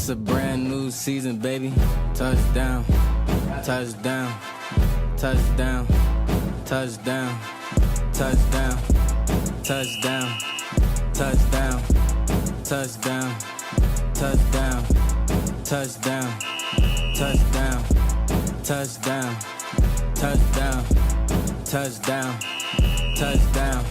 It's a brand new season, baby. Touchdown, touchdown, touchdown, touchdown, touchdown, touchdown, touchdown, touchdown, touchdown, touchdown, touchdown, touchdown, touchdown, touchdown, touchdown,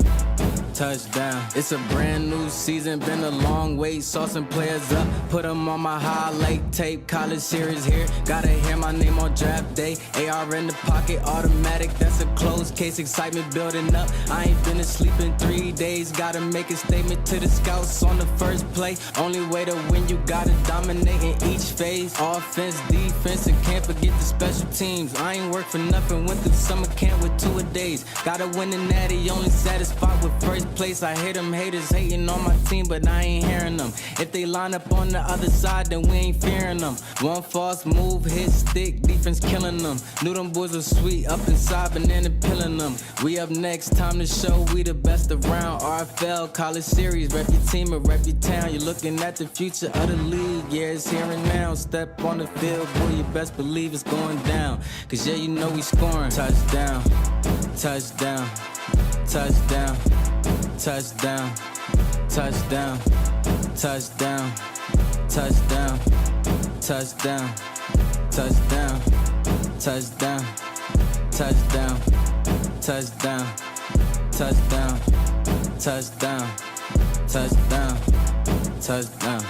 touchdown. It's a brand new season, been a long wait. Saw some players up, put them on my highlight tape. College series here, gotta hear my name on draft day. AR in the pocket, automatic, that's a closed case. Excitement building up, I ain't been asleep in 3 days. Gotta make a statement to the scouts on the first play. Only way to win, you gotta dominate in each phase. Offense, defense, and can't forget the special teams. I ain't work for nothing, went through summer camp with 2-a-days. Gotta win the natty, only satisfied with first place. I hear them haters hating on my team, but I ain't hearing them. If they line up on the other side, then we ain't fearing them. One false move, hit stick, defense killing them. Knew them boys were sweet, up inside, banana peeling them. We up next, time to show we the best around. RFL, college series, rep your team or rep your town. You're looking at the future of the league, yeah, it's here and now. Step on the field, boy, you best believe it's going down. Cause yeah, you know we scoring. Touchdown, touchdown, touchdown, touchdown, touchdown, touchdown, touchdown, touchdown, touchdown, touchdown, touchdown, touchdown, touchdown, touchdown, touchdown, touchdown.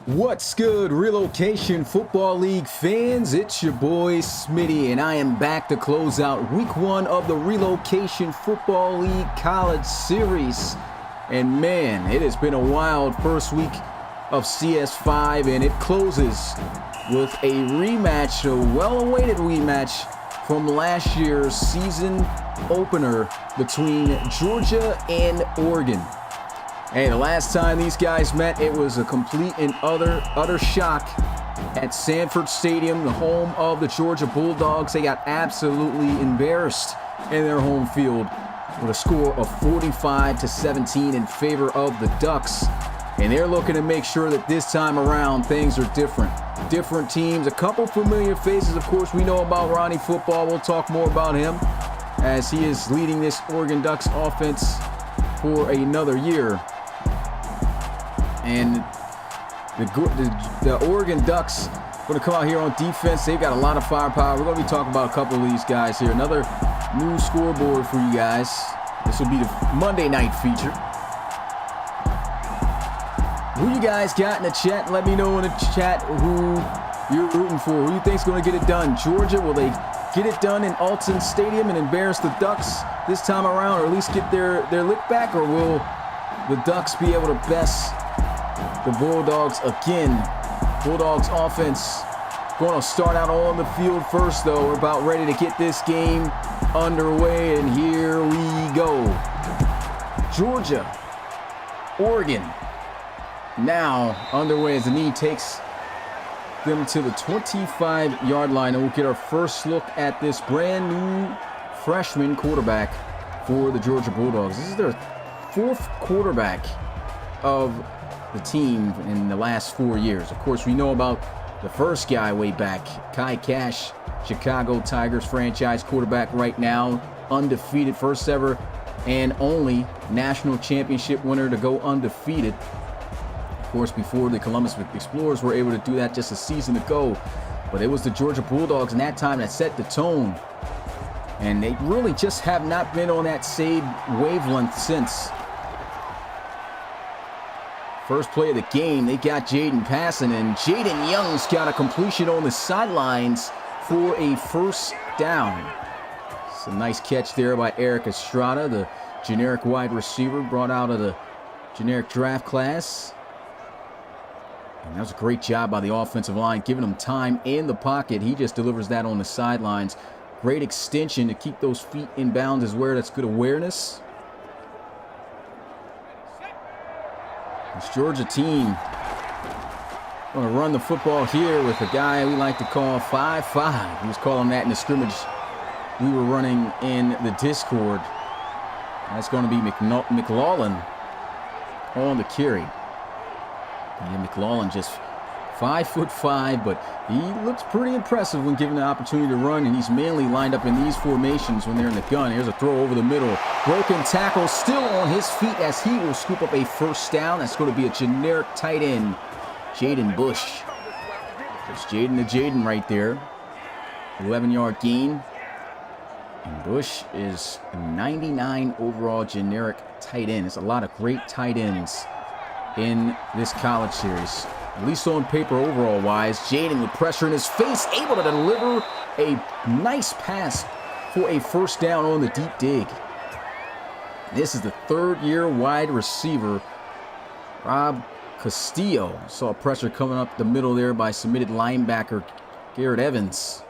What's good, Relocation Football League fans? It's your boy Smitty, and I am back to close out week 1 of the Relocation Football League College Series. And man, it has been a wild first week of CS5, and it closes with a rematch, a well-awaited rematch from last year's season opener between Georgia and Oregon. Hey, the last time these guys met, it was a complete and utter shock at Sanford Stadium, the home of the Georgia Bulldogs. They got absolutely embarrassed in their home field with a score of 45-17 in favor of the Ducks. And they're looking to make sure that this time around things are different. Different teams, a couple familiar faces. Of course, we know about Ronnie Football. We'll talk more about him as he is leading this Oregon Ducks offense for another year. And the Oregon Ducks going to come out here on defense. They've got a lot of firepower. We're going to be talking about a couple of these guys here. Another new scoreboard for you guys. This will be the Monday night feature. Who you guys got in the chat? Let me know in the chat who you're rooting for. Who you think's going to get it done? Georgia, will they get it done in Alton Stadium and embarrass the Ducks this time around, or at least get their lick back? Or will the Ducks be able to best the Bulldogs again? Bulldogs offense going to start out on the field first, though. We're about ready to get this game underway, and here we go. Georgia, Oregon, now underway as the knee takes them to the 25-yard line, and we'll get our first look at this brand new freshman quarterback for the Georgia Bulldogs. This is their 4th quarterback of the team in the last 4 years. Of course, we know about the first guy way back, Kai Cash, Chicago Tigers franchise quarterback right now, undefeated, first ever and only national championship winner to go undefeated. Of course, before the Columbus Explorers were able to do that just a season ago. But it was the Georgia Bulldogs in that time that set the tone. And they really just have not been on that same wavelength since. First play of the game, they got Jaden passing, and Jaden Young's got a completion on the sidelines for a first down. It's a nice catch there by Eric Estrada, the generic wide receiver brought out of the generic draft class. And that was a great job by the offensive line, giving him time in the pocket. He just delivers that on the sidelines. Great extension to keep those feet in bounds as well. That's good awareness. This Georgia team going to run the football here with a guy we like to call 5'5". He was calling that in the scrimmage we were running in the Discord. That's going to be McLaughlin on the carry. Yeah, McLaughlin just 5'5", but he looks pretty impressive when given the opportunity to run, and he's mainly lined up in these formations when they're in the gun. Here's a throw over the middle. Broken tackle, still on his feet as he will scoop up a first down. That's going to be a generic tight end, Jaden Bush. There's Jaden to Jaden right there. 11-yard gain. And Bush is a 99 overall generic tight end. There's a lot of great tight ends in this college series, at least on paper overall wise. Jaden with pressure in his face, able to deliver a nice pass for a first down on the deep dig. This is the third-year wide receiver, Rob Castillo. Saw pressure coming up the middle there by submitted linebacker Garrett Evans.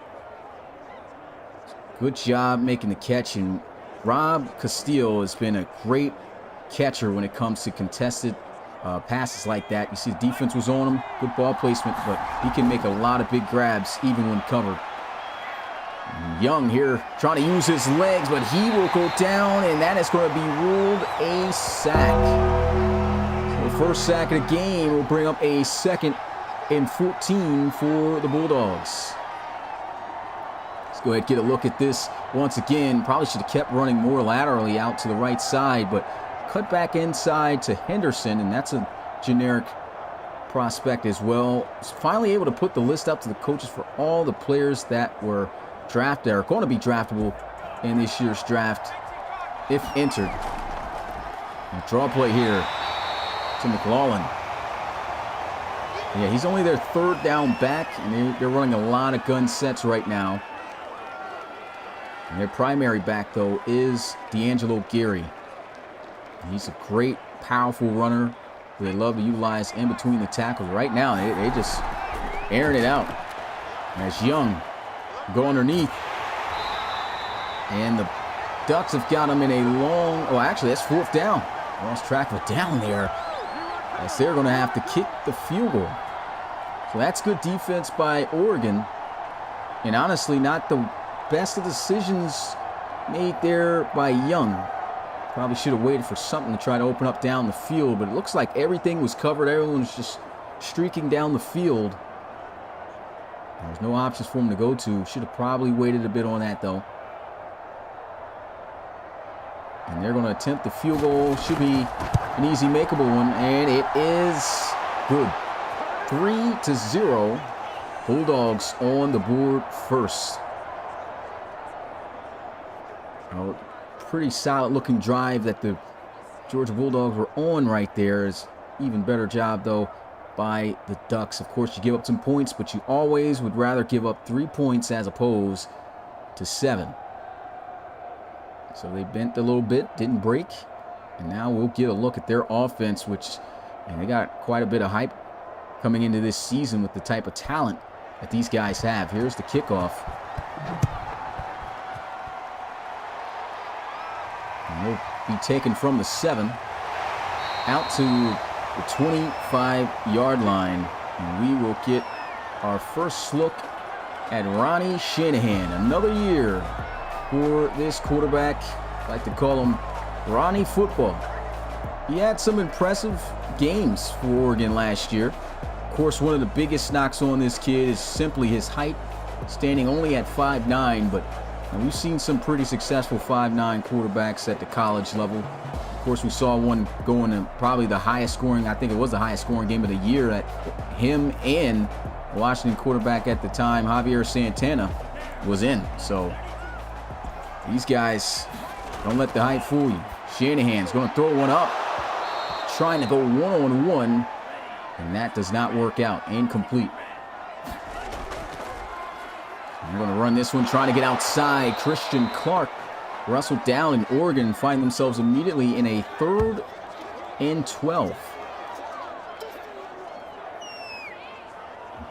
Good job making the catch, and Rob Castillo has been a great catcher when it comes to contested passes like that. You see the defense was on him, good ball placement, but he can make a lot of big grabs even when covered. Young here trying to use his legs, but he will go down, and that is going to be ruled a sack. So the first sack of the game will bring up a 2nd and 14 for the Bulldogs. Let's go ahead and get a look at this once again. Probably should have kept running more laterally out to the right side, but cut back inside to Henderson, and that's a generic prospect as well. He's finally able to put the list up to the coaches for all the players that were drafted, are going to be draftable in this year's draft if entered. And draw play here to McLaughlin. Yeah, he's only their 3rd down back, and they're running a lot of gun sets right now. And their primary back, though, is D'Angelo Gary. He's a great, powerful runner who they love to utilize in between the tackles. Right now, they just airing it out. As Young go underneath. And the Ducks have got him in a long... Oh, actually, that's 4th down. Lost track of down there. As they're going to have to kick the field goal. So that's good defense by Oregon. And honestly, not the best of decisions made there by Young. Probably should have waited for something to try to open up down the field, but it looks like everything was covered. Everyone was just streaking down the field. There was no options for him to go to. Should have probably waited a bit on that, though. And they're going to attempt the field goal. Should be an easy makeable one, and it is good. 3-0. Bulldogs on the board first. Pretty solid looking drive that the Georgia Bulldogs were on right there. Is even better job though by the Ducks. Of course, you give up some points, but you always would rather give up 3 points as opposed to 7. So they bent a little bit, didn't break, and now we'll get a look at their offense, and they got quite a bit of hype coming into this season with the type of talent that these guys have. Here's the kickoff. And they'll be taken from the 7 out to the 25-yard line. And we will get our first look at Ronnie Shanahan. Another year for this quarterback. I like to call him Ronnie Football. He had some impressive games for Oregon last year. Of course, one of the biggest knocks on this kid is simply his height, standing only at 5'9", but we've seen some pretty successful 5'9" quarterbacks at the college level. Of course, we saw one going to probably the highest scoring, I think it was the highest scoring game of the year, that him and Washington quarterback at the time, Javier Santana, was in. So these guys, don't let the hype fool you. Shanahan's going to throw one up, trying to go one-on-one, and that does not work out. Incomplete. We're going to run this one, trying to get outside. Christian Clark wrestled down in Oregon, find themselves immediately in a 3rd and 12.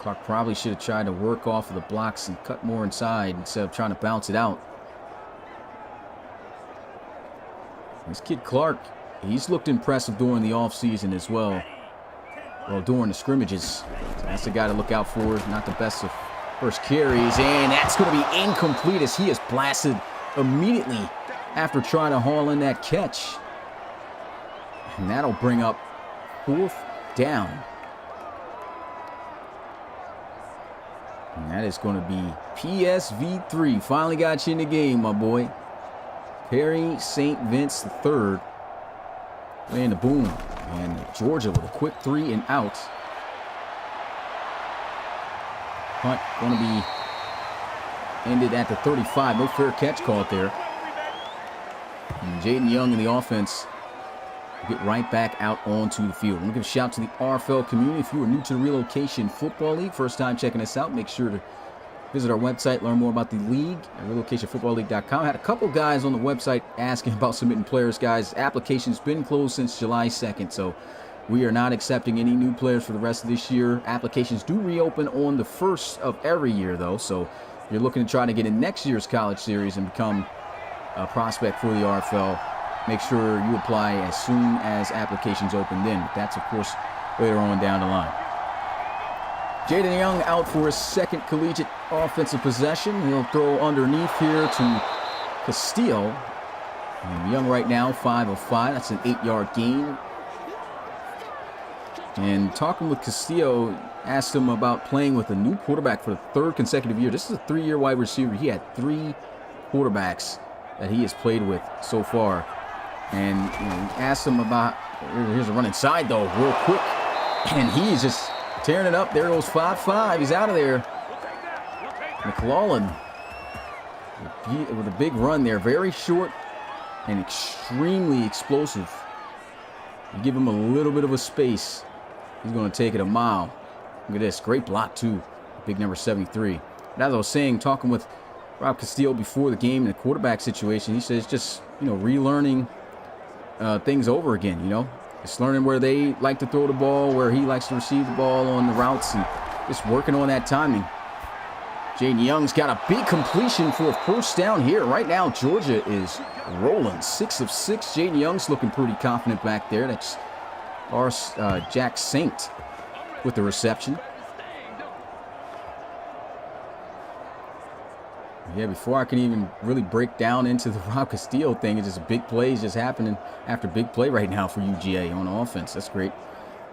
Clark probably should have tried to work off of the blocks and cut more inside instead of trying to bounce it out. This kid Clark, he's looked impressive during the offseason as well. Well, during the scrimmages. So that's the guy to look out for. Not the best of first carries. And that's going to be incomplete as he is blasted immediately after trying to haul in that catch. And that'll bring up 4th down. And that is going to be PSV3. Finally got you in the game, my boy. Perry St. Vince III. Playing the boom. And Georgia with a quick 3 and out. Punt going to be ended at the 35. No fair catch called there. And Jaden Young in the offense get right back out onto the field. I'm going to give a shout to the RFL community. If you are new to the Relocation Football League, first time checking us out, make sure to visit our website, learn more about the league at relocationfootballleague.com. I had a couple guys on the website asking about submitting players, guys. Application's been closed since July 2nd, so we are not accepting any new players for the rest of this year. Applications do reopen on the 1st of every year, though, so if you're looking to try to get in next year's college series and become a prospect for the RFL, make sure you apply as soon as applications open then. But that's, of course, later on down the line. Jaden Young out for his 2nd collegiate offensive possession. He'll throw underneath here to Castillo. And Young right now, 5 of 5. That's an 8-yard gain. And talking with Castillo, asked him about playing with a new quarterback for the 3rd consecutive year. This is a 3-year wide receiver. He had 3 quarterbacks that he has played with so far. And asked him about, here's a run inside though, real quick. And he's just tearing it up. There goes 5-5. He's out of there. McClellan with a big run there. Very short and extremely explosive. You give him a little bit of a space, he's going to take it a mile. Look at this. Great block, too. Big number 73. But as I was saying, talking with Rob Castillo before the game in the quarterback situation, he says just, relearning things over again, Just learning where they like to throw the ball, where he likes to receive the ball on the routes, and just working on that timing. Jaden Young's got a big completion for a 1st down here. Right now, Georgia is rolling. 6 of 6. Jaden Young's looking pretty confident back there. That's our Jack Saint with the reception. Yeah, before I can even really break down into the Rob Castillo thing, it's just big plays just happening after big play right now for UGA on offense. That's great.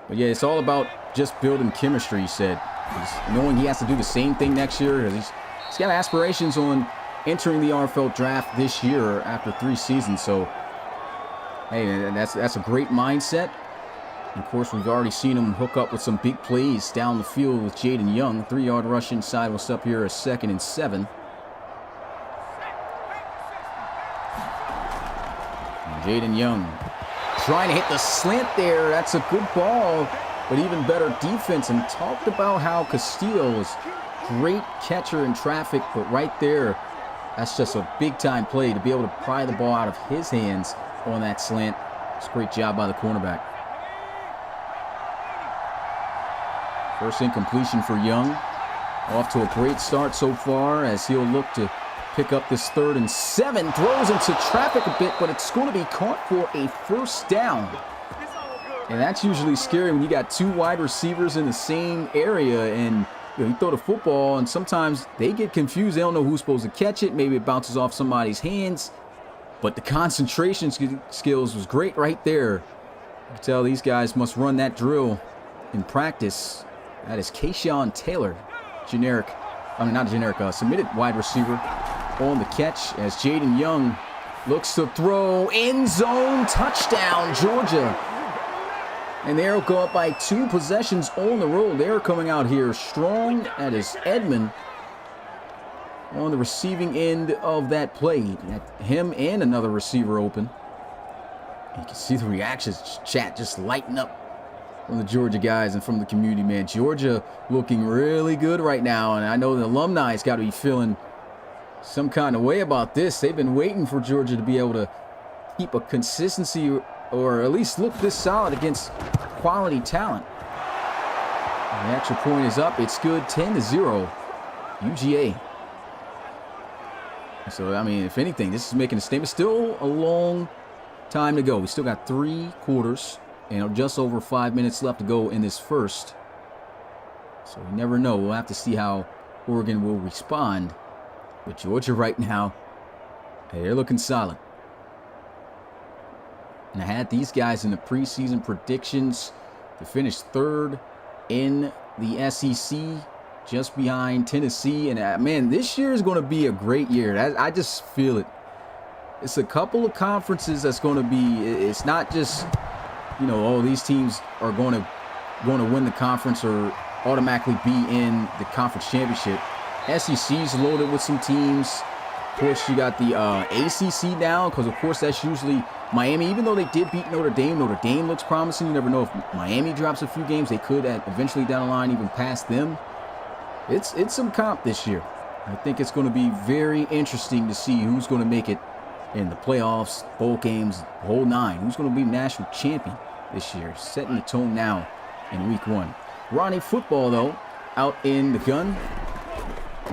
But yeah, it's all about just building chemistry, he said. He's knowing he has to do the same thing next year. He's got aspirations on entering the RFL draft this year after 3 seasons. So, hey, that's a great mindset. And of course, we've already seen him hook up with some big plays down the field with Jaden Young. 3-yard rush inside. What's up here? A 2nd and 7. Jaden Young trying to hit the slant there. That's a good ball, but even better defense. And talked about how Castillo is great catcher in traffic, but right there, that's just a big-time play to be able to pry the ball out of his hands on that slant. It's a great job by the cornerback. First incompletion for Young. Off to a great start so far as he'll look to pick up this 3rd and 7. Throws into traffic a bit, but it's going to be caught for a 1st down. And that's usually scary when you got 2 wide receivers in the same area and you throw the football and sometimes they get confused. They don't know who's supposed to catch it. Maybe it bounces off somebody's hands. But the concentration skills was great right there. You can tell these guys must run that drill in practice. That is Kayshawn Taylor, submitted wide receiver on the catch as Jaden Young looks to throw. End zone touchdown, Georgia. And they'll go up by 2 possessions on the road. They're coming out here strong. That is Edmond on the receiving end of that play. Him and another receiver open. You can see the reactions, chat just lighting up from the Georgia guys and from the community, man. Georgia looking really good right now, and I know the alumni's got to be feeling some kind of way about this. They've been waiting for Georgia to be able to keep a consistency or at least look this solid against quality talent. And the extra point is up. It's good. 10-0. UGA. So, I mean, if anything, this is making a statement. Still a long time to go. We still got 3 quarters and just over 5 minutes left to go in this first. So we never know. We'll have to see how Oregon will respond. But Georgia right now, they're looking solid. And I had these guys in the preseason predictions to finish 3rd in the SEC, just behind Tennessee. And man, this year is going to be a great year. I just feel it. It's a couple of conferences that's going to be, it's not just, you know, oh, these teams are going to win the conference or automatically be in the conference championship. SEC's loaded with some teams. Of course, you got the ACC now, because of course that's usually Miami. Even though they did beat Notre Dame looks promising. You never know if Miami drops a few games, they could eventually down the line even pass them. It's some comp this year. I think it's going to be very interesting to see who's going to make it in the playoffs, bowl games, the whole 9. Who's going to be national champion this year? Setting the tone now in week 1. Ronnie football, though, out in the gun.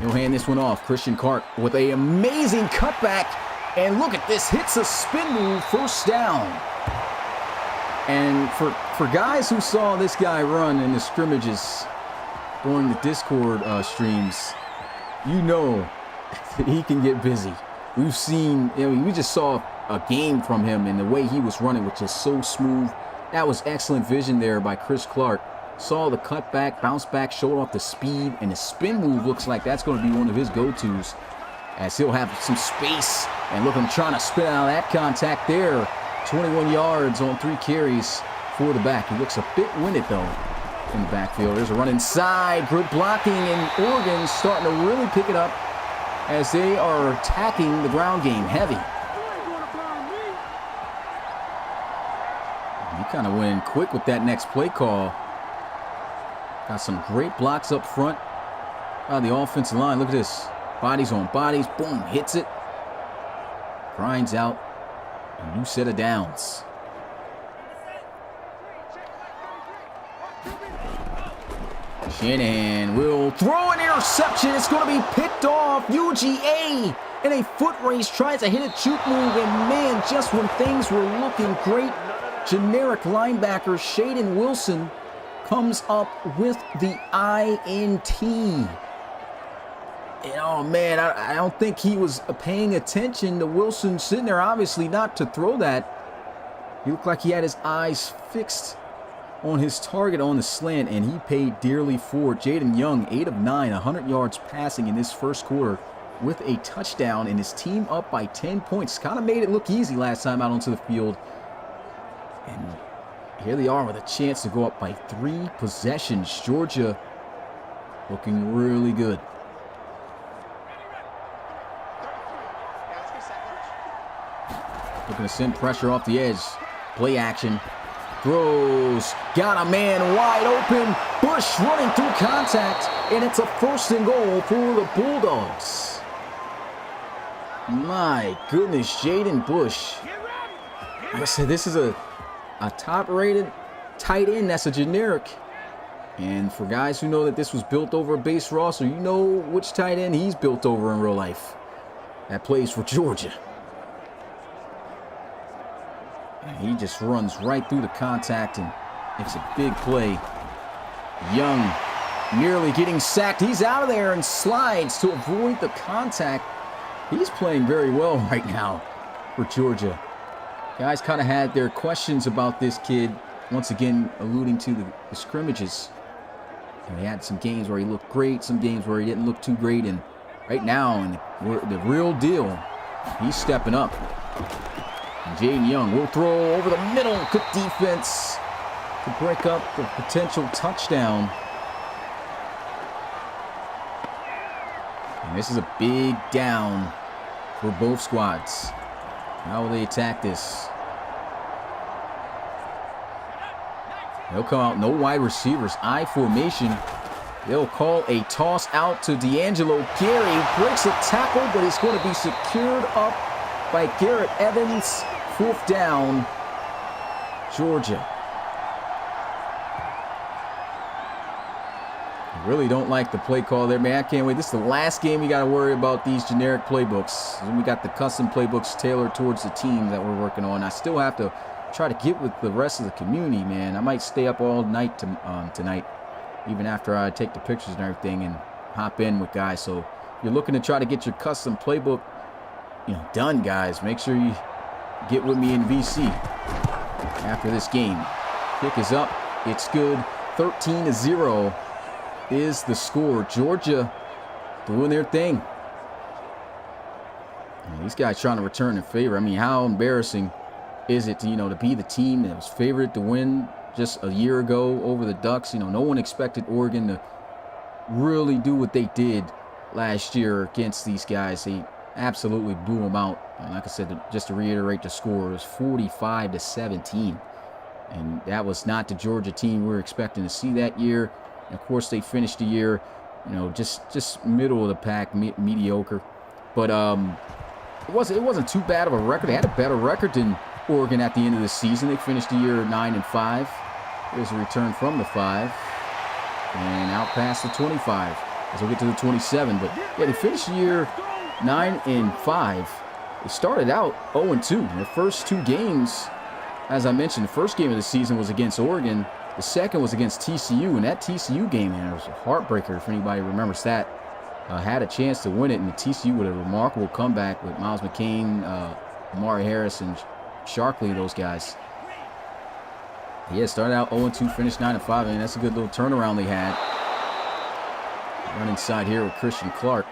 He'll hand this one off. Christian Clark with an amazing cutback. And look at this. Hits a spin move. First down. And for guys who saw this guy run in the scrimmages during the Discord streams, you know he can get busy. We've seen, we just saw a game from him, and the way he was running was just so smooth. That was excellent vision there by Chris Clark. Saw the cutback, bounce back, showed off the speed, and the spin move looks like that's going to be one of his go-tos, as he'll have some space. And look, I'm trying to spin out of that contact there. 21 yards on 3 carries for the back. He looks a bit winded, though, in the backfield. There's a run inside. Good blocking, and Oregon starting to really pick it up as they are attacking the ground game heavy. He kind of went in quick with that next play call. Got some great blocks up front. The offensive line, look at this. Bodies on bodies, boom, hits it. Grinds out a new set of downs. Shanahan will throw an interception. It's going to be picked off. UGA in a foot race tries to hit a juke move, and man, just when things were looking great, generic linebacker Shaden Wilson comes up with the INT. And oh man, I don't think he was paying attention to Wilson sitting there, obviously not to throw that. He looked like he had his eyes fixed on his target on the slant, and he paid dearly for it. Jaden Young, 8 of 9, 100 yards passing in this first quarter with a touchdown, and his team up by 10 points. Kind of made it look easy last time out onto the field. And here they are with a chance to go up by 3 possessions. Georgia looking really good. Looking to send pressure off the edge. Play action. Throws. Got a man wide open. Bush running through contact. And it's a 1st and goal for the Bulldogs. My goodness, Jaden Bush. Like I said, this is a top-rated tight end. That's a generic. And for guys who know that this was built over a base roster, you know which tight end he's built over in real life. That plays for Georgia. And he just runs right through the contact and makes a big play. Young nearly getting sacked. He's out of there and slides to avoid the contact. He's playing very well right now for Georgia. Guys kind of had their questions about this kid, once again alluding to the scrimmages. And he had some games where he looked great, some games where he didn't look too great, and right now, in the real deal, he's stepping up. And Jaden Young will throw over the middle. Good defense to break up the potential touchdown. And this is a big down for both squads. How will they attack this? They'll come out, no wide receivers, I formation. They'll call a toss out to D'Angelo Gary. Breaks a tackle, but it's going to be secured up by Garrett Evans. 4th down, Georgia. I really don't like the play call there, man. I can't wait. This is the last game we got to worry about these generic playbooks. And we got the custom playbooks tailored towards the team that we're working on. I still have to try to get with the rest of the community, man. I might stay up all night tonight, even after I take the pictures and everything, and hop in with guys. So if you're looking to try to get your custom playbook, done, guys, make sure you get with me in VC after this game. Kick is up. It's good. 13-0 is the score. Georgia doing their thing. And these guys trying to return in favor. I mean, how embarrassing is it to, to be the team that was favored to win just a year ago over the Ducks? No one expected Oregon to really do what they did last year against these guys. They absolutely blew them out. And like I said, just to reiterate the score, it was 45-17. And that was not the Georgia team we were expecting to see that year. And of course, they finished the year, just middle of the pack, mediocre. But it wasn't too bad of a record. They had a better record than Oregon at the end of the season. They finished the year 9-5. There's a return from the 5. And out past the 25. As we'll get to the 27. But yeah, they finished the year 9-5. They started out 0-2. Their first 2 games, as I mentioned, the first game of the season was against Oregon. The second was against TCU. And that TCU game, man, it was a heartbreaker if anybody remembers that. Had a chance to win it, and the TCU with a remarkable comeback with Miles McCain, Amari Harris, and Sharkley, those guys. Yeah, started out 0-2, finished 9-5. and that's a good little turnaround they had. Run inside here with Christian Clark.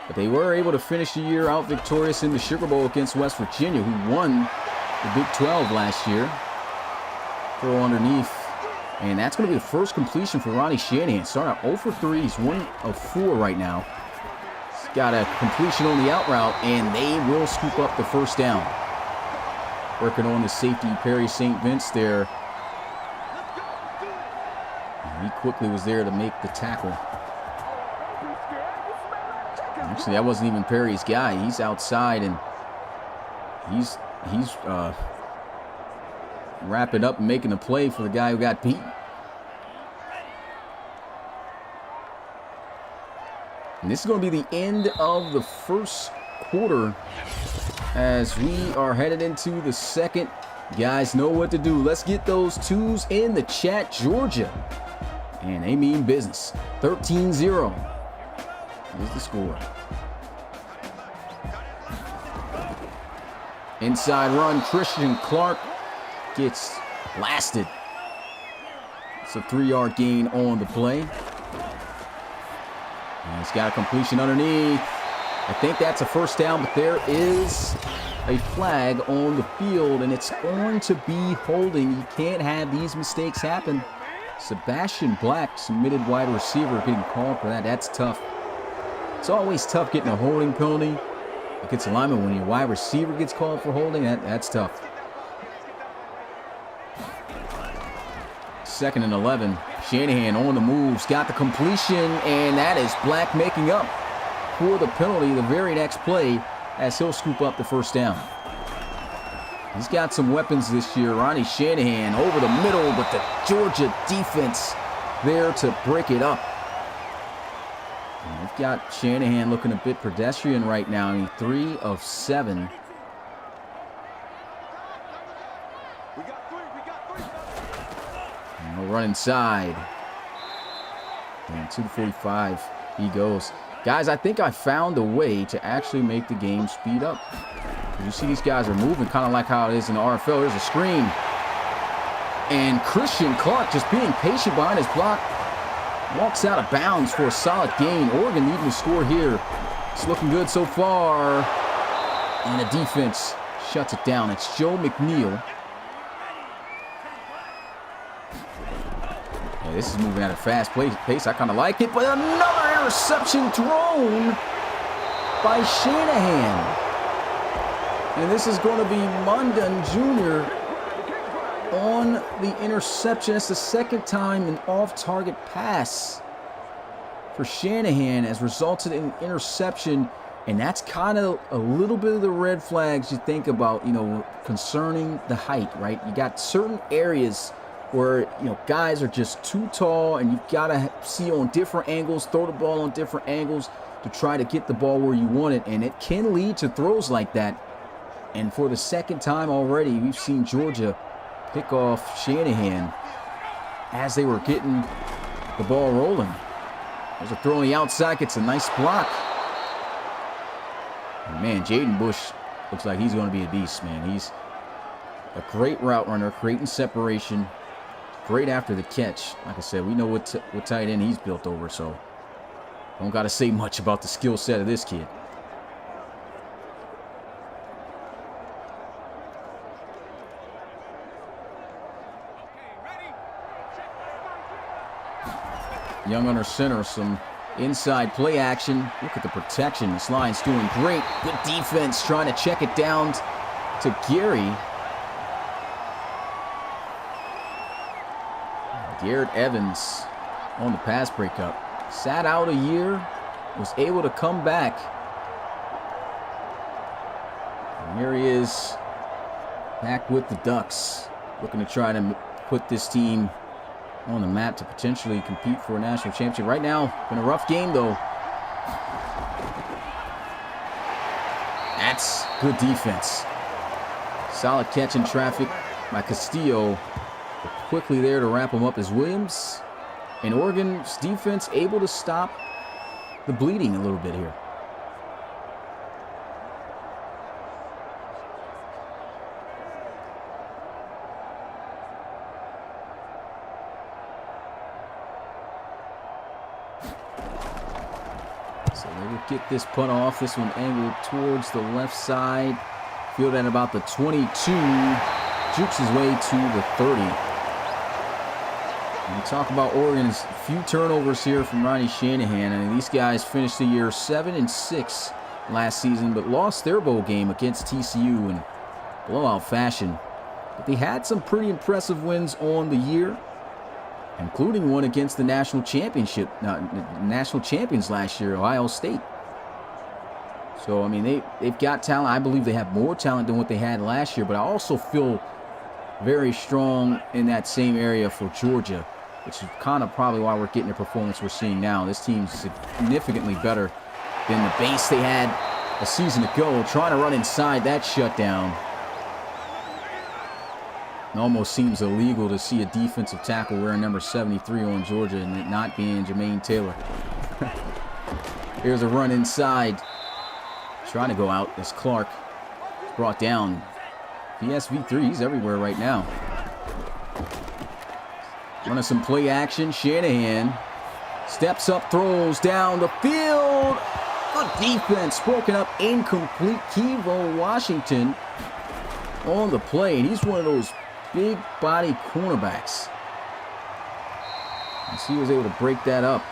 But they were able to finish the year out victorious in the Sugar Bowl against West Virginia, who won the Big 12 last year. Throw underneath. And that's going to be the first completion for Ronnie Shanahan. Starting out 0 for 3. He's 1 of 4 right now. He's got a completion on the out route, and they will scoop up the first down. Working on the safety, Perry St. Vince there. And he quickly was there to make the tackle. Actually, that wasn't even Perry's guy. He's outside, and he's wrapping up and making a play for the guy who got beat. And this is going to be the end of the first quarter as we are headed into the second. You guys know what to do. Let's get those 2s in the chat. Georgia, and they mean business. 13-0 is the score. Inside run, Christian Clark gets blasted. It's a 3-yard gain on the play. And he's got a completion underneath. I think that's a first down, but there is a flag on the field, and it's going to be holding. You can't have these mistakes happen. Sebastian Black, submitted wide receiver, getting called for that. That's tough. It's always tough getting a holding penalty against a lineman when your wide receiver gets called for holding. That's tough. 2nd and 11. Shanahan on the moves, got the completion, and that is Black making up for the penalty the very next play as he'll scoop up the first down. He's got some weapons this year. Ronnie Shanahan over the middle, but the Georgia defense there to break it up. And we've got Shanahan looking a bit pedestrian right now. I mean, 3 of 7. And we'll run inside. And 2:45 he goes. Guys, I think I found a way to actually make the game speed up. You see these guys are moving kind of like how it is in the RFL. There's a screen. And Christian Clark just being patient behind his block. Walks out of bounds for a solid gain. Oregon needing to score here. It's looking good so far. And the defense shuts it down. It's Joe McNeil. Yeah, this is moving at a fast pace. I kind of like it. But another interception thrown by Shanahan. And this is going to be Mundan Jr. on the interception. That's the second time an off-target pass for Shanahan has resulted in an interception. And that's kind of a little bit of the red flags you think about, concerning the height, right? You got certain areas where, guys are just too tall, and you've got to see on different angles, throw the ball on different angles to try to get the ball where you want it. And it can lead to throws like that. And for the second time already, we've seen Georgia pick off Shanahan as they were getting the ball rolling. There's a throw on the outside, gets a nice block. And man, Jaden Bush looks like he's going to be a beast, man. He's a great route runner, creating separation, great after the catch. Like I said, we know what tight end he's built over, so don't got to say much about the skill set of this kid. Young under center, some inside play action. Look at the protection. This line's doing great. Good defense trying to check it down to Gary. Garrett Evans on the pass breakup. Sat out a year, was able to come back. And here he is back with the Ducks, looking to try to put this team on the map to potentially compete for a national championship. Right now, been a rough game though. That's good defense. Solid catch in traffic by Castillo. But quickly there to wrap him up as Williams. And Oregon's defense able to stop the bleeding a little bit here. Get this punt off. This one angled towards the left side. Field at about the 22. Jukes his way to the 30. And we talk about Oregon's few turnovers here from Ronnie Shanahan. I mean, these guys finished the year 7-6 last season, but lost their bowl game against TCU in blowout fashion. But they had some pretty impressive wins on the year, including one against the national champions last year, Ohio State. So, I mean, they've got talent. I believe they have more talent than what they had last year, but I also feel very strong in that same area for Georgia, which is kind of probably why we're getting the performance we're seeing now. This team's significantly better than the base they had a season ago, trying to run inside that shutdown. It almost seems illegal to see a defensive tackle wearing number 73 on Georgia and it not being Jermaine Taylor. Here's a run inside. Trying to go out as Clark brought down. PSV3, he's everywhere right now. Running some play action. Shanahan steps up, throws down the field. Good defense, broken up, incomplete. Kevo Washington on the play, and he's one of those big body cornerbacks. And he was able to break that up.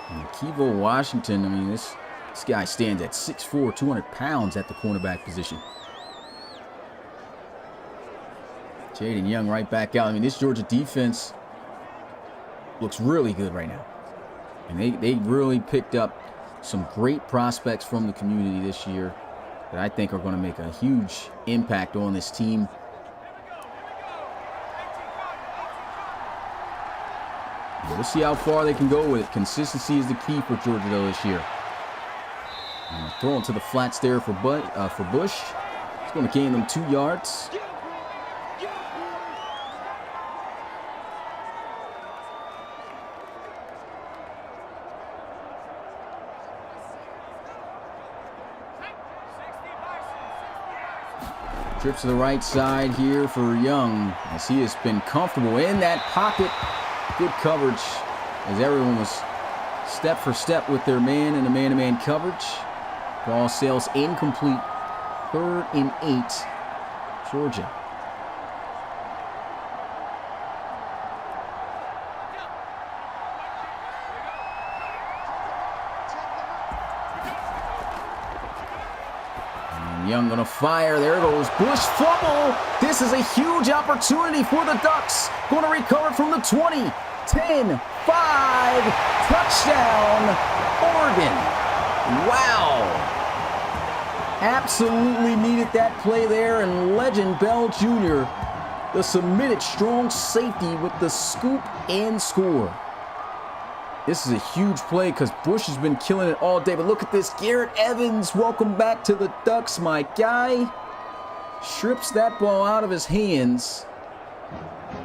And Kevo Washington, I mean, this guy stands at 6'4", 200 pounds at the cornerback position. Jaden Young right back out. I mean, this Georgia defense looks really good right now. And they really picked up some great prospects from the community this year that I think are going to make a huge impact on this team. We'll see how far they can go with it. Consistency is the key for Georgia, though, this year. Throwing to the flats there for Bush. It's going to gain them 2 yards. Trips to the right side here for Young, as he has been comfortable in that pocket. Good coverage as everyone was step for step with their man in the man-to-man coverage. Ball sails incomplete. 3rd and 8, Georgia. Young gonna fire. There goes Bush. Fumble. This is a huge opportunity for the Ducks. Going to recover from the 20. 10, 5. Touchdown, Oregon. Wow. Absolutely needed that play there. And Legend Bell Jr., the submitted strong safety with the scoop and score. This is a huge play because Bush has been killing it all day. But look at this. Garrett Evans, welcome back to the Ducks, my guy. Strips that ball out of his hands.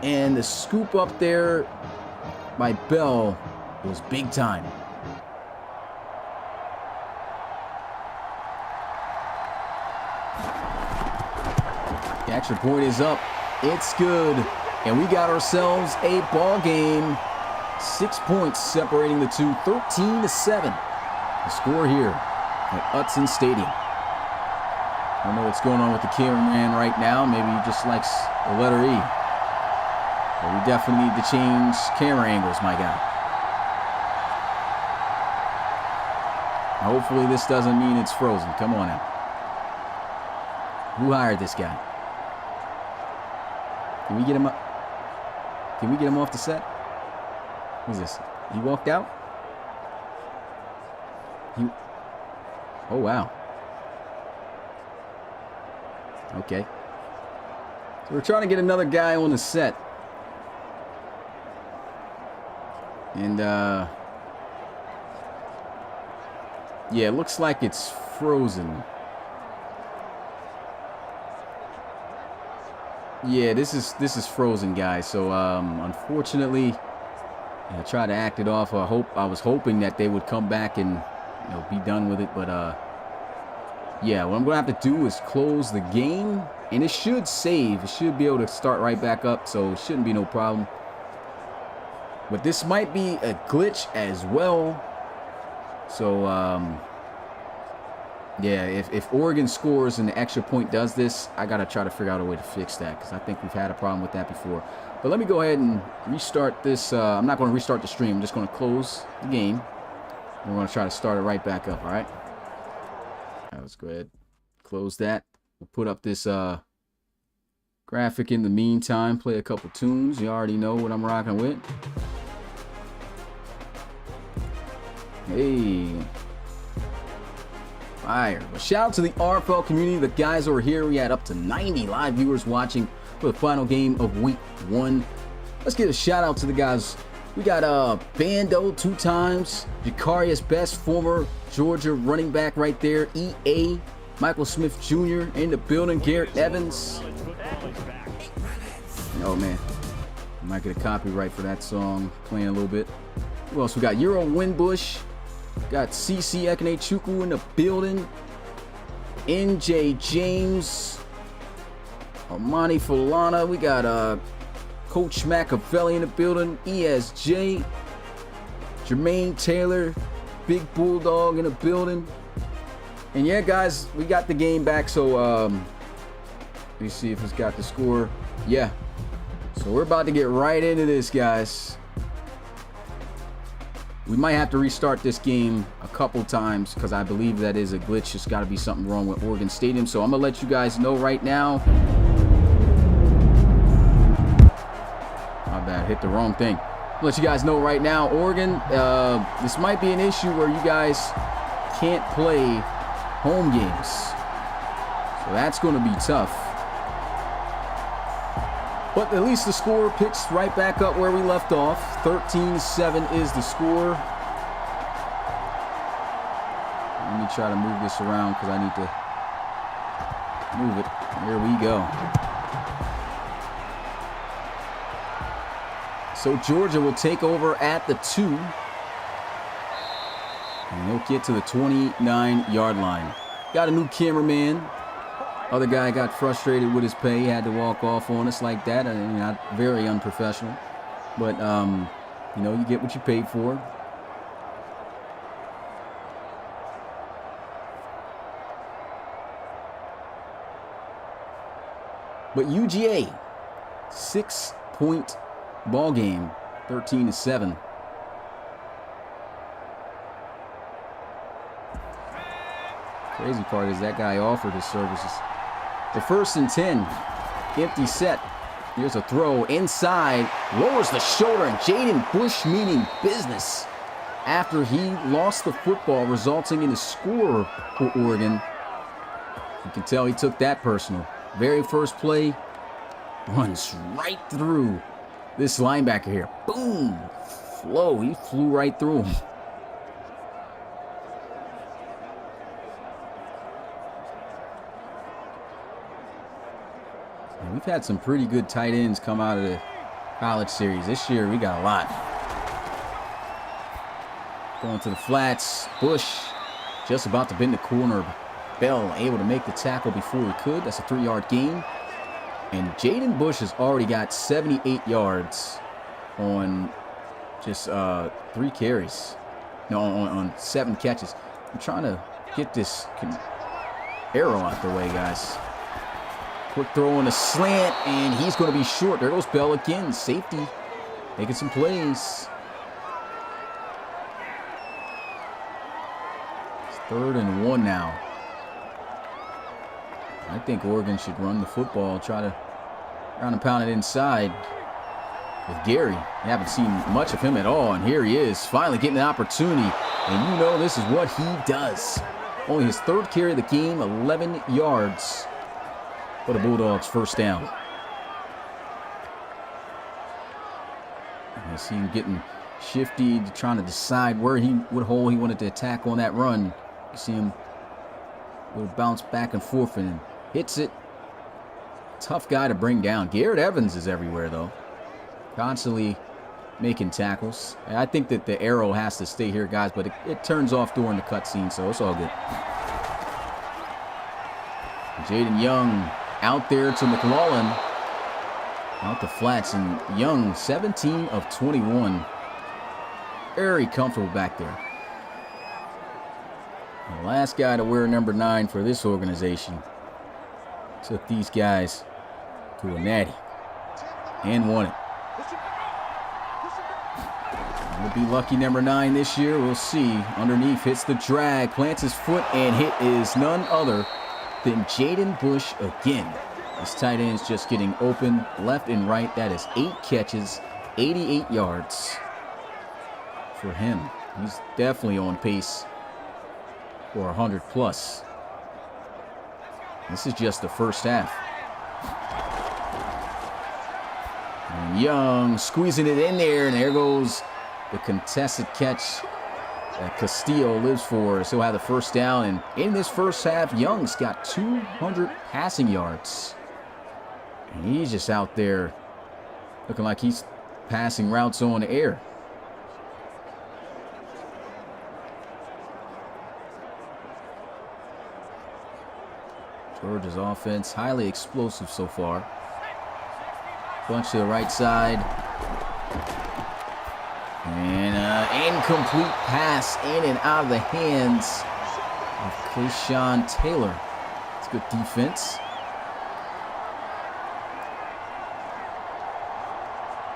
And the scoop up there by Bell was big time. The extra point is up. It's good. And we got ourselves a ball game. 6 points separating the two, 13-7. The score here at Hudson Stadium. I don't know what's going on with the cameraman right now. Maybe he just likes the letter E. But we definitely need to change camera angles, my guy. Hopefully this doesn't mean it's frozen. Come on now. Who hired this guy? Can we get him up? Can we get him off the set? Who's this? He walked out? Oh, wow. Okay. So we're trying to get another guy on the set. And, yeah, it looks like it's frozen. Yeah, this is frozen, guys. So, unfortunately, I tried to act it off. I was hoping that they would come back and, you know, be done with it. But, yeah, what I'm going to have to do is close the game. And it should save. It should be able to start right back up. So it shouldn't be no problem. But this might be a glitch as well. So, yeah, if Oregon scores and the extra point does this, I got to try to figure out a way to fix that. Because I think we've had a problem with that before. But let me go ahead and restart this. I'm not going to restart the stream. I'm just going to close the game. And we're going to try to start it right back up, all right? All right, let's go ahead. Close that. We'll put up this graphic in the meantime. Play a couple tunes. You already know what I'm rocking with. Hey. Fire. Well, shout out to the RFL community. The guys over here, we had up to 90 live viewers watching for the final game of week 1. Let's give a shout out to the guys. We got Bando 2 times, Jacarius Best, former Georgia running back right there, EA, Michael Smith Jr. in the building, Garrett Evans. Oh man, I might get a copyright for that song playing a little bit. Who else? We got Euro Winbush, got CC Ekanechukwu in the building, NJ James, Armani Falana. We got Coach Machiavelli in the building, ESJ, Jermaine Taylor, Big Bulldog in the building. And yeah, guys, we got the game back. So let me see if it's got the score. Yeah. So we're about to get right into this, guys. We might have to restart this game a couple times because I believe that is a glitch. There's got to be something wrong with Oregon Stadium. So I'm going to let you guys know right now. My bad, hit the wrong thing. I'll let you guys know right now, Oregon, this might be an issue where you guys can't play home games. So that's going to be tough. But at least the score picks right back up where we left off. 13-7 is the score. Let me try to move this around because I need to move it. There we go. So Georgia will take over at the 2. And they'll get to the 29-yard line. Got a new cameraman. Other guy got frustrated with his pay. He had to walk off on us like that. I mean, not very unprofessional. But, you know, you get what you paid for. But UGA, 6-point ball game, 13-7. Crazy part is that guy offered his services. The 1st and 10. Empty set. Here's a throw inside. Lowers the shoulder, and Jaden Bush meaning business after he lost the football, resulting in a score for Oregon. You can tell he took that personal. Very first play, runs right through this linebacker here. Boom! Flow. He flew right through him. And we've had some pretty good tight ends come out of the college series. This year, we got a lot. Going to the flats. Bush just about to bend the corner. Bell able to make the tackle before he could. That's a 3-yard gain. And Jaden Bush has already got 78 yards on just 3 carries. No, on 7 catches. I'm trying to get this arrow out the way, guys. Quick throw on a slant, and he's going to be short. There goes Bell again. Safety making some plays. It's 3rd and 1 now. I think Oregon should run the football, try to ground and pound it inside with Gary. I haven't seen much of him at all, and here he is, finally getting an opportunity. And you know this is what he does. Only his 3rd carry of the game, 11 yards for the Bulldogs, 1st down. I see him getting shifty, trying to decide what hole he wanted to attack on that run. You see him will bounce back and forth and hits it. Tough guy to bring down. Garrett Evans is everywhere, though. Constantly making tackles. And I think that the arrow has to stay here, guys, but it turns off during the cutscene, so it's all good. Jaden Young out there to McLaughlin. Out the flats, and Young, 17 of 21. Very comfortable back there. The last guy to wear number 9 for this organization took these guys to a natty and won it. Will be lucky number 9 this year. We'll see. Underneath, hits the drag, plants his foot, and hit is none other than Jaden Bush again. This tight end is just getting open left and right. That is 8 catches, 88 yards for him. He's definitely on pace for 100 plus. This is just the first half. And Young squeezing it in there, and there goes the contested catch that Castillo lives for. So he'll have the 1st down, and in this first half, Young's got 200 passing yards. And he's just out there looking like he's passing routes on the air. Georgia's offense, highly explosive so far. Bunch to the right side. And an incomplete pass in and out of the hands of Kayshawn Taylor. It's good defense.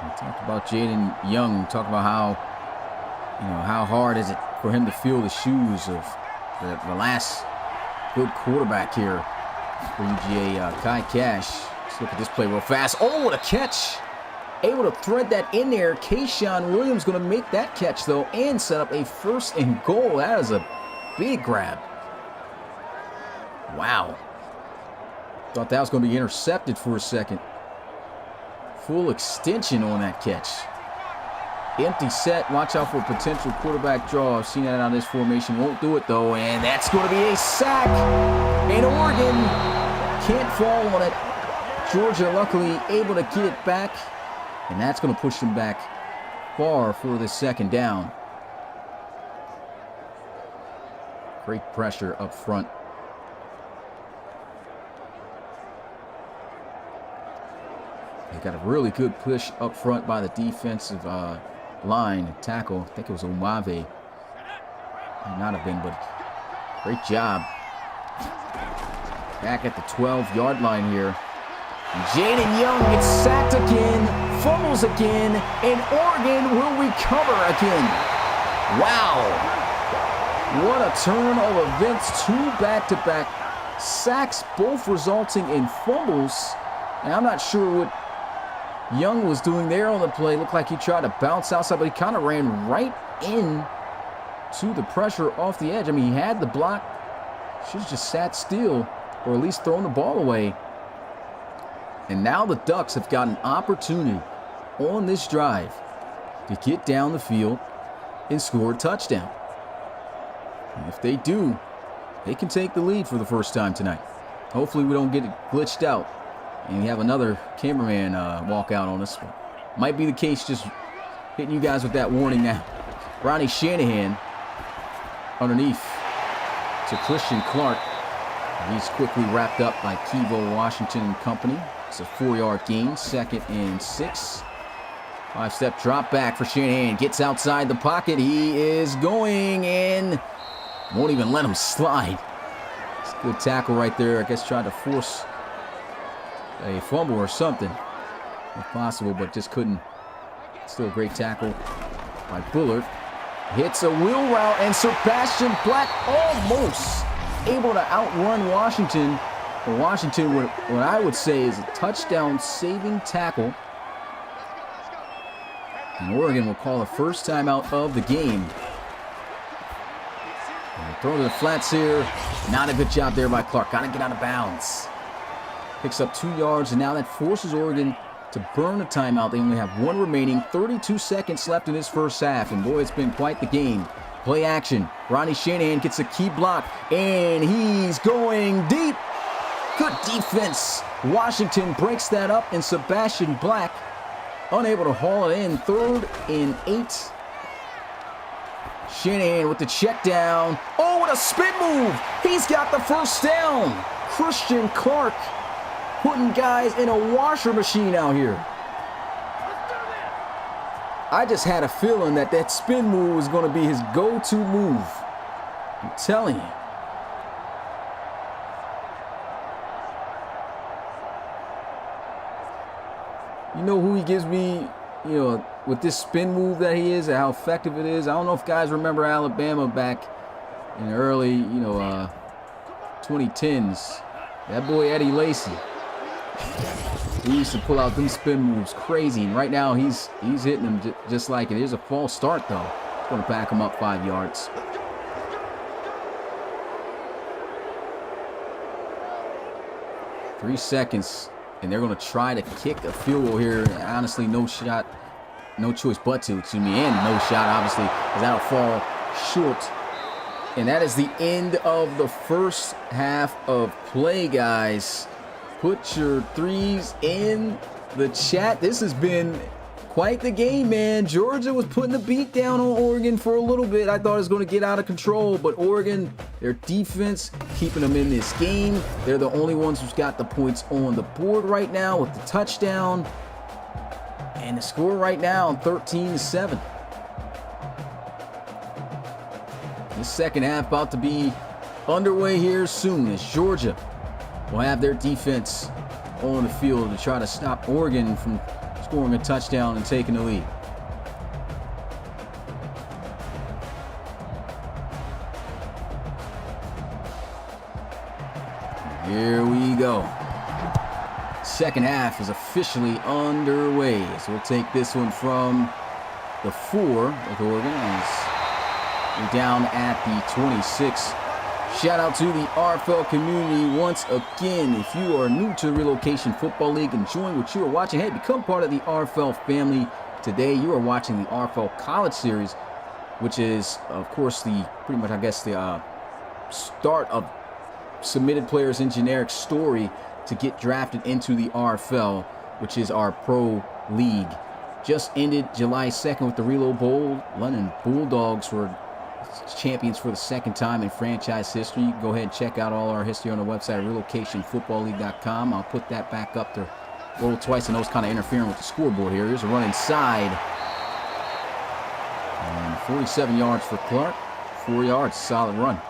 We talked about Jaden Young. Talked about how hard is it for him to feel the shoes of the last good quarterback here for UGA, Kai Cash. Let's look at this play real fast. Oh, what a catch! Able to thread that in there. Kayshawn Williams going to make that catch, though, and set up a 1st and goal. That is a big grab. Wow. Thought that was going to be intercepted for a second. Full extension on that catch. Empty set. Watch out for a potential quarterback draw. I've seen that out of this formation. Won't do it, though, and that's going to be a sack. And Oregon can't fall on it. Georgia, luckily, able to get it back. And that's going to push them back far for the 2nd down. Great pressure up front. They got a really good push up front by the defensive line tackle. I think it was Omave. Might not have been, but great job. Back at the 12-yard line here. Jaden Young gets sacked again, fumbles again, and Oregon will recover again. Wow. What a turn of events. 2 back-to-back sacks, both resulting in fumbles. And I'm not sure what Young was doing there on the play. Looked like he tried to bounce outside, but he kind of ran right in to the pressure off the edge. I mean, he had the block. Should have just sat still, or at least thrown the ball away. And now the Ducks have got an opportunity on this drive to get down the field and score a touchdown. And if they do, they can take the lead for the first time tonight. Hopefully we don't get it glitched out and we have another cameraman walk out on us. Might be the case, just hitting you guys with that warning now. Ronnie Shanahan underneath to Christian Clark. He's quickly wrapped up by Kevo Washington and company. It's a 4-yard gain, 2nd and 6. 5-step drop back for Shanahan. Gets outside the pocket. He is going in. Won't even let him slide. It's a good tackle right there. I guess tried to force a fumble or something, if possible, but just couldn't. Still a great tackle by Bullard. Hits a wheel route, and Sebastian Black almost able to outrun Washington. But Washington, what I would say is a touchdown-saving tackle. And Oregon will call the first timeout of the game. Throw to the flats here. Not a good job there by Clark. Got to get out of bounds. Picks up 2 yards, and now that forces Oregon to burn a timeout. They only have 1 remaining. 32 seconds left in this first half, and boy, it's been quite the game. Play action. Ronnie Shanahan gets a key block, and he's going deep. Good defense. Washington breaks that up, and Sebastian Black unable to haul it in. 3rd and 8. Shanahan with the check down. Oh, what a spin move. He's got the first down. Christian Clark putting guys in a washer machine out here. I just had a feeling that that spin move was going to be his go-to move. I'm telling you. You know who he gives me, with this spin move that he is and how effective it is? I don't know if guys remember Alabama back in the early, 2010s. That boy Eddie Lacy. He used to pull out them spin moves crazy, and right now he's hitting them just like it. Here's a false start, though. It's going to back him up 5 yards. Three seconds, and they're going to try to kick a field goal here. Honestly, no choice but to, and no shot, obviously, because that'll fall short. And that is the end of the first half of play, guys. Put your threes in the chat. This has been quite the game, man. Georgia was putting the beat down on Oregon for a little bit. I thought it was going to get out of control, but Oregon, their defense, keeping them in this game. They're the only ones who's got the points on the board right now with the touchdown. And the score right now, 13-7. The second half about to be underway here soon as Georgia will have their defense on the field to try to stop Oregon from scoring a touchdown and taking the lead. Here we go. Second half is officially underway. So we'll take this one from the 4 with Oregon as we're down at the 26. Shout out to the RFL community once again. If you are new to the Relocation Football League, enjoying what you are watching, hey, become part of the RFL family. Today you are watching the RFL College Series, which is, of course, the start of submitted players in generic story to get drafted into the RFL, which is our pro league. Just ended July 2nd with the Reload Bowl. London Bulldogs were champions for the second time in franchise history. You can go ahead and check out all our history on the website, relocationfootballleague.com. I'll put that back up to roll twice. I know it's kind of interfering with the scoreboard here. Here's a run inside. And 47 yards for Clark. 4 yards, solid run.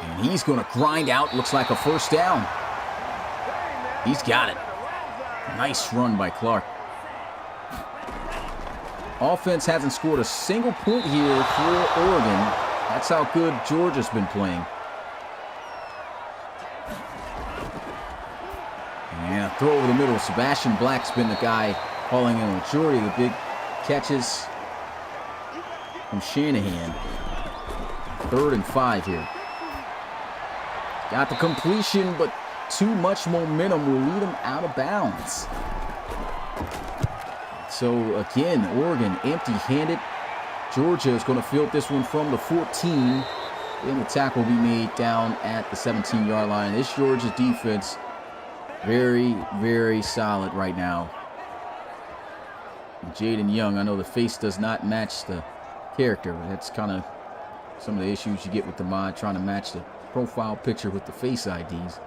And he's going to grind out, looks like a first down. He's got it. Nice run by Clark. Offense hasn't scored a single point here for Oregon. That's how good Georgia's been playing. And a throw over the middle. Sebastian Black's been the guy hauling in a majority of the big catches from Shanahan. 3rd and 5 here. Got the completion, but too much momentum will lead him out of bounds. So again, Oregon empty-handed. Georgia is going to field this one from the 14. Then the tackle will be made down at the 17-yard line. This Georgia defense, very, very solid right now. Jaden Young, I know the face does not match the character. That's kind of some of the issues you get with the mod, trying to match the profile picture with the face IDs.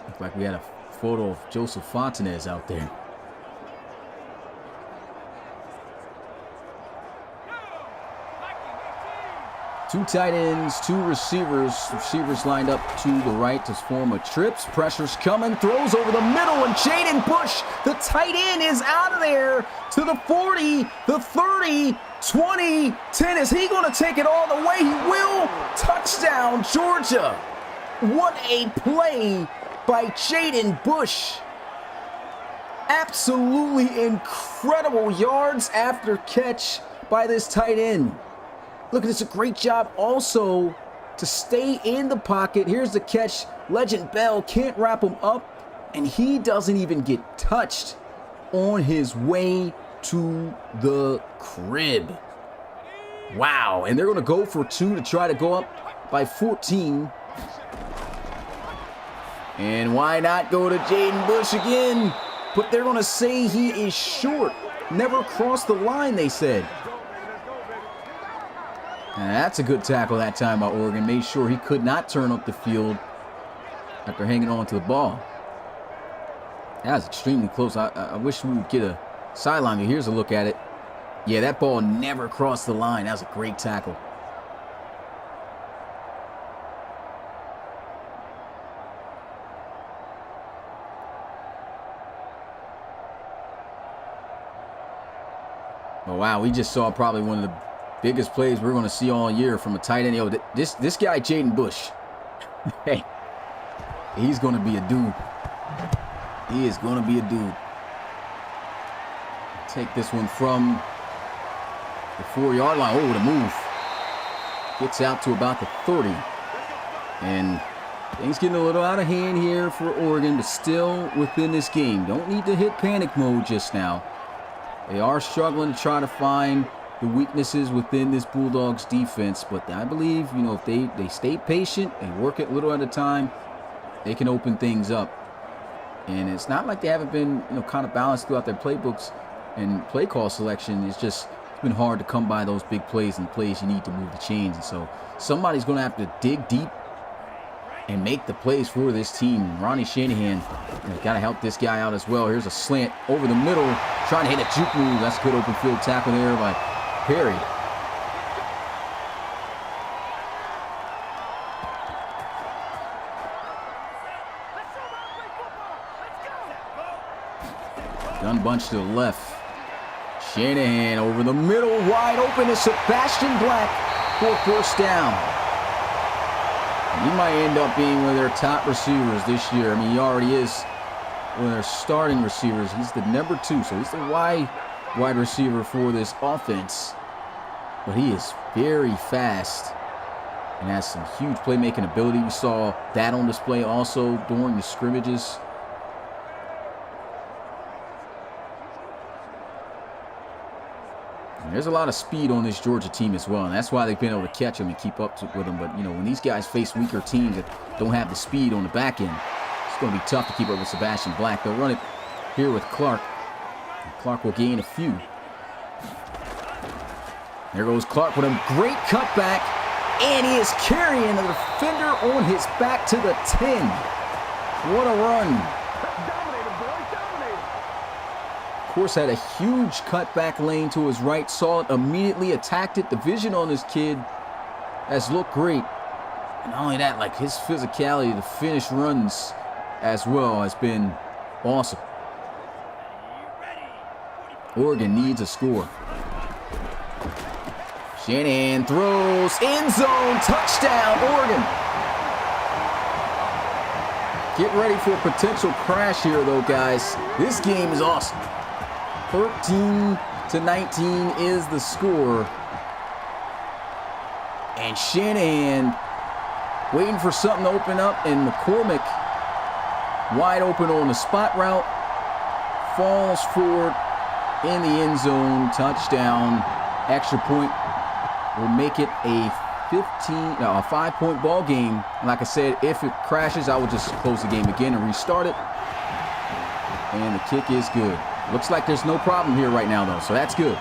Looks like we had a photo of Joseph Fontanez out there. Two tight ends, two receivers. Receivers lined up to the right to form a trips. Pressure's coming, throws over the middle, and Jaden Bush, the tight end, is out of there to the 40, the 30, 20, 10. Is he going to take it all the way? He will. Touchdown, Georgia. What a play by Jaden Bush. Absolutely incredible yards after catch by this tight end. Look at this, a great job also to stay in the pocket. Here's the catch. Legend Bell can't wrap him up, and he doesn't even get touched on his way to the crib. Wow, and they're going to go for 2 to try to go up by 14. And why not go to Jaden Bush again? But they're going to say he is short. Never crossed the line, they said. And that's a good tackle that time by Oregon. Made sure he could not turn up the field after hanging on to the ball. That was extremely close. I wish we would get a sideline view. Here's a look at it. Yeah, that ball never crossed the line. That was a great tackle. Oh, wow, we just saw probably one of the biggest plays we're going to see all year from a tight end. Yo, this guy, Jaden Bush, hey, he's going to be a dude. He is going to be a dude. Take this one from the 4-yard line. Oh, the move. Gets out to about the 30. And things getting a little out of hand here for Oregon, but still within this game. Don't need to hit panic mode just now. They are struggling to try to find the weaknesses within this Bulldogs defense, but I believe, you know, if they stay patient and work it a little at a time, they can open things up. And it's not like they haven't been, you know, kind of balanced throughout their playbooks and play call selection. It's been hard to come by those big plays and plays you need to move the chains. And so somebody's going to have to dig deep and make the plays for this team. Ronnie Shanahan, got to help this guy out as well. Here's a slant over the middle, trying to hit a juke move. That's a good open field tackle there by Perry. Gun bunch to the left. Shanahan over the middle, wide open is Sebastian Black for first down. He might end up being one of their top receivers this year. I mean, he already is one of their starting receivers. He's the number 2, so he's the wide receiver for this offense. But he is very fast and has some huge playmaking ability. We saw that on display also during the scrimmages. And there's a lot of speed on this Georgia team as well, and that's why they've been able to catch him and keep up with him. But, you know, when these guys face weaker teams that don't have the speed on the back end, it's going to be tough to keep up with Sebastian Black. They'll run it here with Clark. And Clark will gain a few. There goes Clark with a great cutback, and he is carrying the defender on his back to the 10. What a run. Of course, had a huge cutback lane to his right, saw it immediately, attacked it. The vision on this kid has looked great. And not only that, like his physicality to finish runs as well has been awesome. Oregon needs a score. Shanahan throws, end zone, touchdown, Oregon. Get ready for a potential crash here, though, guys. This game is awesome. 13-19 is the score. And Shanahan waiting for something to open up, and McCormick wide open on the spot route. Falls forward in the end zone, touchdown. Extra point will make it a 5-point ball game. And like I said, if it crashes, I will just close the game again and restart it. And the kick is good. Looks like there's no problem here right now, though, so that's good.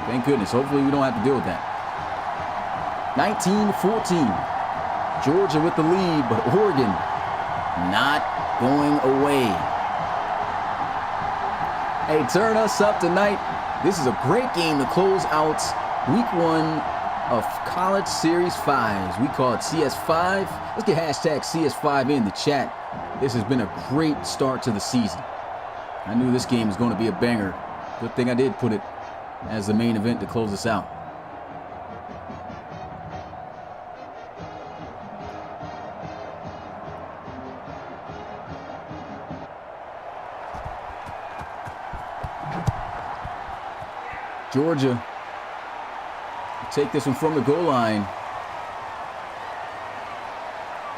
Thank goodness. Hopefully we don't have to deal with that. 19-14. Georgia with the lead, but Oregon not going away. Hey, turn us up tonight. This is a great game to close out week 1 of College Series 5s. We call it CS5. Let's get hashtag CS5 in the chat. This has been a great start to the season. I knew this game was going to be a banger. Good thing I did put it as the main event to close us out. Georgia take this one from the goal line.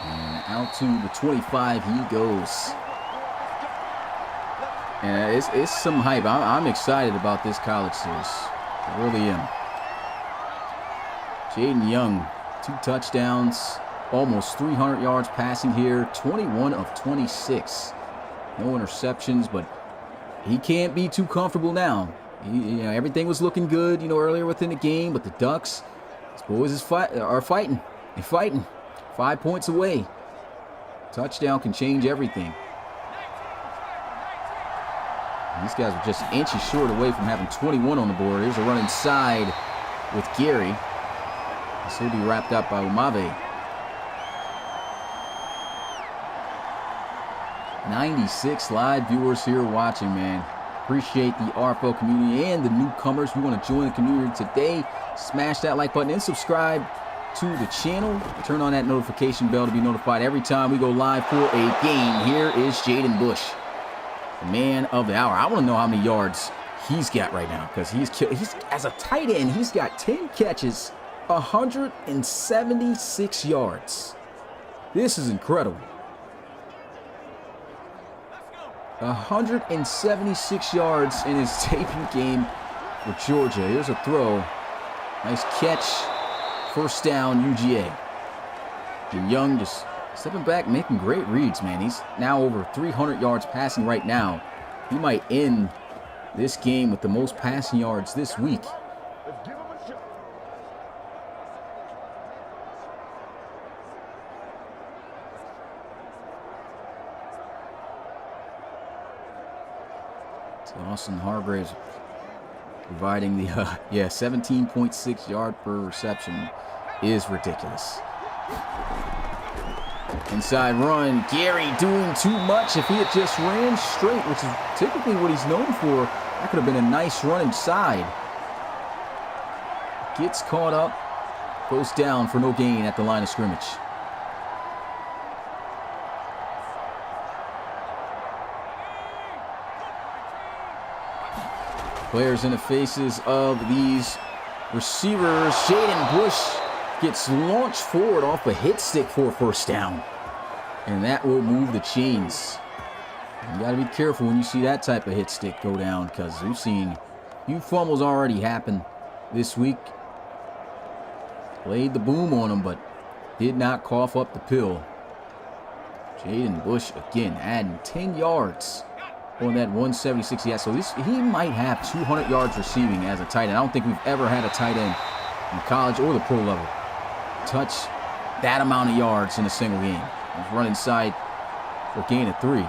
And out to the 25 he goes. And it's some hype. I'm excited about this college series. I really am. Jaden Young, 2 touchdowns, almost 300 yards passing here, 21 of 26. No interceptions, but he can't be too comfortable now. Everything was looking good, earlier within the game, but the Ducks, these boys are fighting. They're fighting. 5 points away. Touchdown can change everything. And these guys are just inches short away from having 21 on the board. Here's a run inside with Gary. This will be wrapped up by Umave. 96 live viewers here watching, man. Appreciate the RFL community and the newcomers who want to join the community today. Smash that like button and subscribe to the channel. Turn on that notification bell to be notified every time we go live for a game. Here is Jaden Bush, the man of the hour. I want to know how many yards he's got right now, because he's as a tight end, he's got 10 catches, 176 yards. This is incredible. 176 yards in his debut game for Georgia. Here's a throw. Nice catch. First down, UGA. And Young just stepping back, making great reads, man. He's now over 300 yards passing right now. He might end this game with the most passing yards this week. Austin Hargraves providing the 17.6 yard per reception is ridiculous. Inside run, Gary doing too much. If he had just ran straight, which is typically what he's known for, that could have been a nice run inside. Gets caught up, goes down for no gain at the line of scrimmage. Players in the faces of these receivers. Jaden Bush gets launched forward off a hit stick for a first down. And that will move the chains. You got to be careful when you see that type of hit stick go down, because we've seen a few fumbles already happen this week. Played the boom on him, but did not cough up the pill. Jaden Bush again adding 10 yards on that 176 he has. So he might have 200 yards receiving as a tight end. I don't think we've ever had a tight end in college or the pro level touch that amount of yards in a single game. He's running inside for a gain of 3.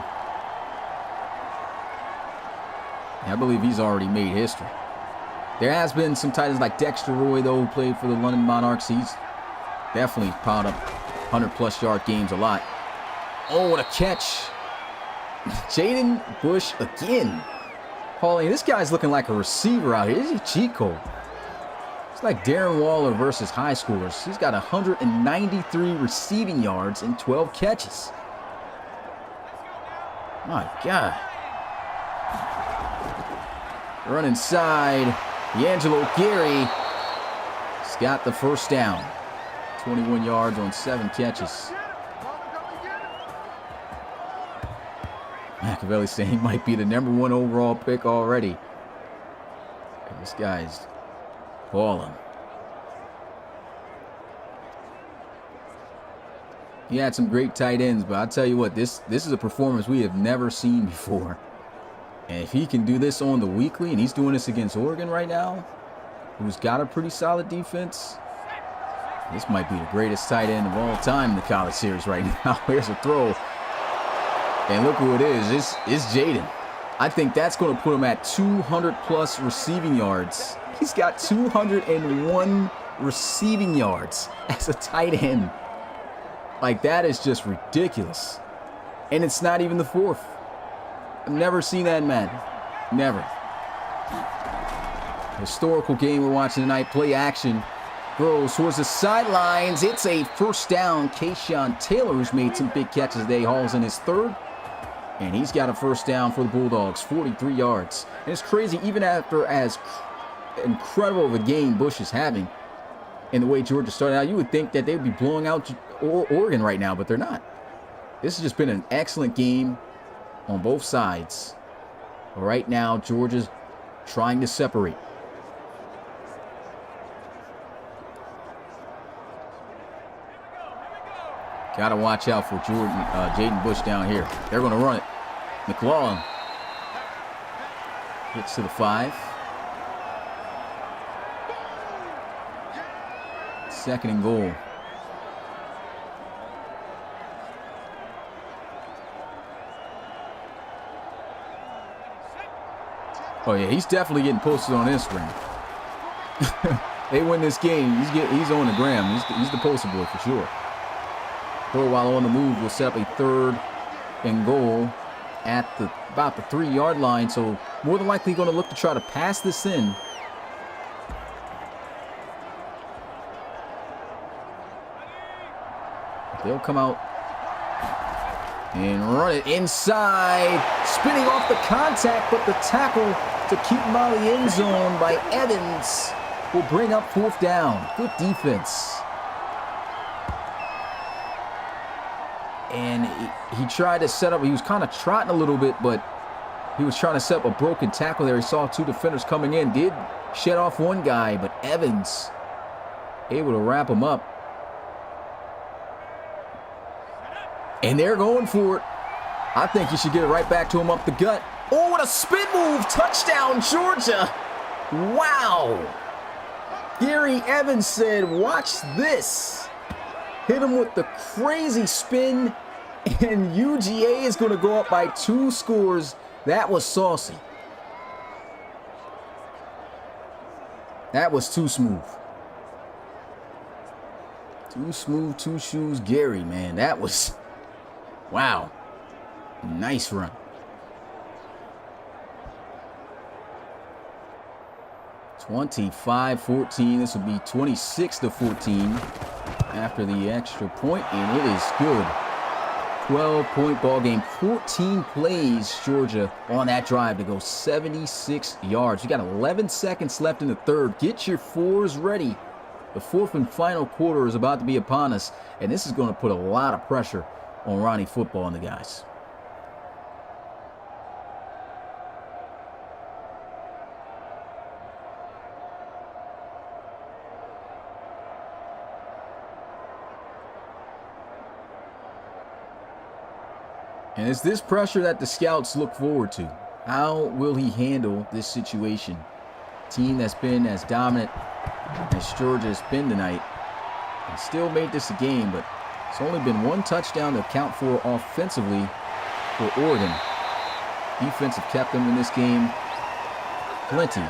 I believe he's already made history. There has been some tight ends like Dexter Roy, though, who played for the London Monarchs. He's definitely piled up 100-plus yard games a lot. Oh, what a catch. Jaden Bush again. Paulie, this guy's looking like a receiver out here. Is he cheat code? It's like Darren Waller versus high schoolers. He's got 193 receiving yards and 12 catches. My God. Run inside. D'Angelo Gary. He's got the first down. 21 yards on 7 catches. Machiavelli saying he might be the #1 overall pick already. This guy's balling. He had some great tight ends, but I'll tell you what, this is a performance we have never seen before. And if he can do this on the weekly, and he's doing this against Oregon right now, who's got a pretty solid defense, this might be the greatest tight end of all time in the college series right now. Here's a throw. And look who it is. It's Jaden. I think that's going to put him at 200-plus receiving yards. He's got 201 receiving yards as a tight end. Like, that is just ridiculous. And it's not even the fourth. I've never seen that in Madden. Never. Historical game we're watching tonight. Play action. Throws towards the sidelines. It's a first down. Kayshawn Taylor, who's made some big catches today, hauls in his third. And he's got a first down for the Bulldogs, 43 yards. And it's crazy, even after as incredible of a game Bush is having, and the way Georgia started out, you would think that they would be blowing out Oregon right now, but they're not. This has just been an excellent game on both sides. But right now, Georgia's trying to separate. Got to watch out for Jaden Bush down here. They're going to run it. McLaughlin gets to the 5. Second and goal. Oh yeah, he's definitely getting posted on Instagram. They win this game, he's on the gram. He's the poster boy for sure. Throw while on the move will set up a third and goal at about the 3-yard line. So more than likely going to look to try to pass this in. They'll come out and run it inside. Spinning off the contact, but the tackle to keep him out of the end zone by Evans will bring up fourth down. Good defense. And he tried to set up, he was kind of trotting a little bit, but he was trying to set up a broken tackle there. He saw 2 defenders coming in, did shed off one guy, but Evans able to wrap him up. And they're going for it. I think you should get it right back to him up the gut. Oh, what a spin move. Touchdown, Georgia. Wow. Gary Evans said, watch this. Hit him with the crazy spin. And UGA is going to go up by 2 scores. That was saucy. That was too smooth. Too smooth, 2 shoes, Gary, man. That was... wow. Nice run. 25-14. This will be 26-14 after the extra point, and it is good. 12-point ball game. 14 plays, Georgia, on that drive to go 76 yards. You got 11 seconds left in the third. Get your 4s ready. The fourth and final quarter is about to be upon us, and this is going to put a lot of pressure on Ronnie Football and the guys. And it's this pressure that the scouts look forward to. How will he handle this situation? Team that's been as dominant as Georgia has been tonight, and still made this a game, but it's only been 1 touchdown to account for offensively for Oregon. Defense have kept them in this game plenty.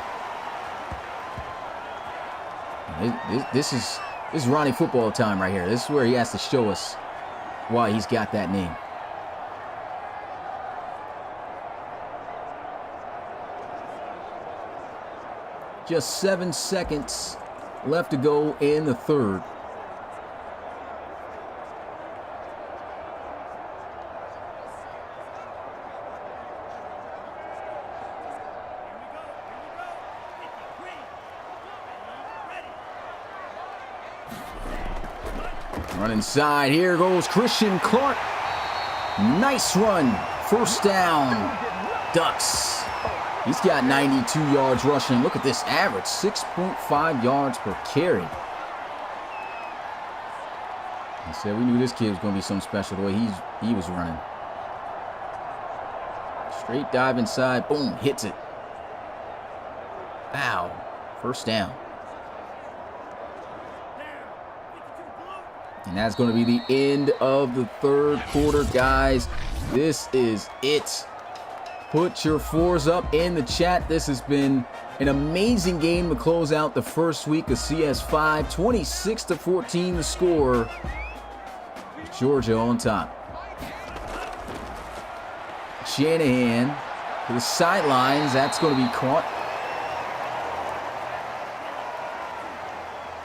This is Ronnie Football time right here. This is where he has to show us why he's got that name. Just 7 seconds left to go in the third. Run inside. Here goes Christian Clark. Nice run. First down. Ducks. He's got 92 yards rushing. Look at this average. 6.5 yards per carry. I said we knew this kid was going to be something special the way he was running. Straight dive inside. Boom. Hits it. Wow. First down. And that's going to be the end of the third quarter, guys. This is it. Put your fours up in the chat. This has been an amazing game to close out the first week of CS5. 26-14 the score. Georgia on top. Shanahan to the sidelines. That's going to be caught.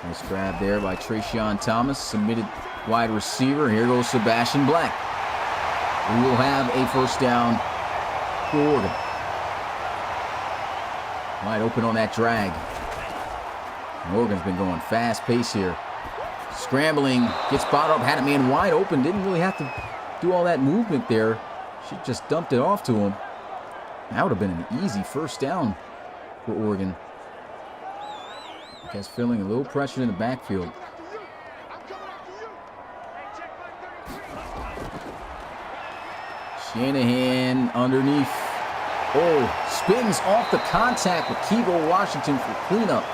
Nice grab there by Trayshawn Thomas. Submitted wide receiver. Here goes Sebastian Black. We will have a first down for Oregon. Wide open on that drag. And Oregon's been going fast pace here. Scrambling. Gets bottled up. Had a man wide open. Didn't really have to do all that movement there. She just dumped it off to him. That would have been an easy first down for Oregon. Guys feeling a little pressure in the backfield. Shanahan underneath. Oh, spins off the contact with Kevo Washington for cleanup.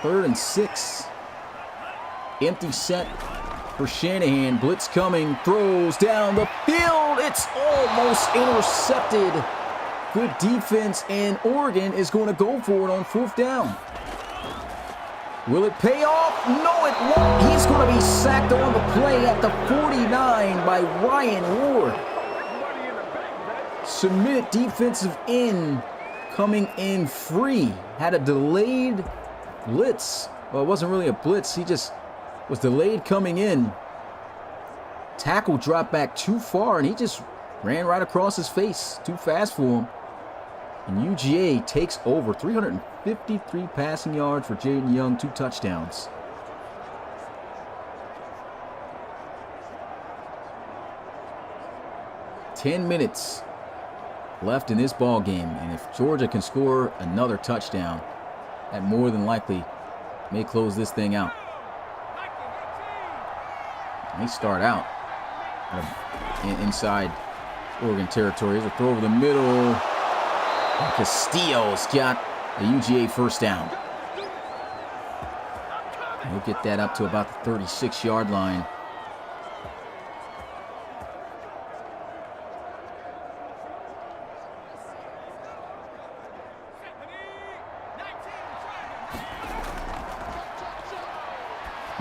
3rd and 6. Empty set for Shanahan. Blitz coming. Throws down the field. It's almost intercepted. Good defense, and Oregon is going to go for it on 4th down. Will it pay off? No, it won't. He's going to be sacked on the play at the 49 by Ryan Ward. Submitted defensive end coming in free. Had a delayed blitz. Well, it wasn't really a blitz. He just was delayed coming in. Tackle dropped back too far, and he just ran right across his face. Too fast for him. And UGA takes over. 353 passing yards for Jaden Young, 2 touchdowns. Ten minutes left in this ball game, and if Georgia can score another touchdown, that more than likely may close this thing out. And they start out inside Oregon territory. There's a throw over the middle. And Castillo's got a UGA first down. He'll get that up to about the 36-yard line.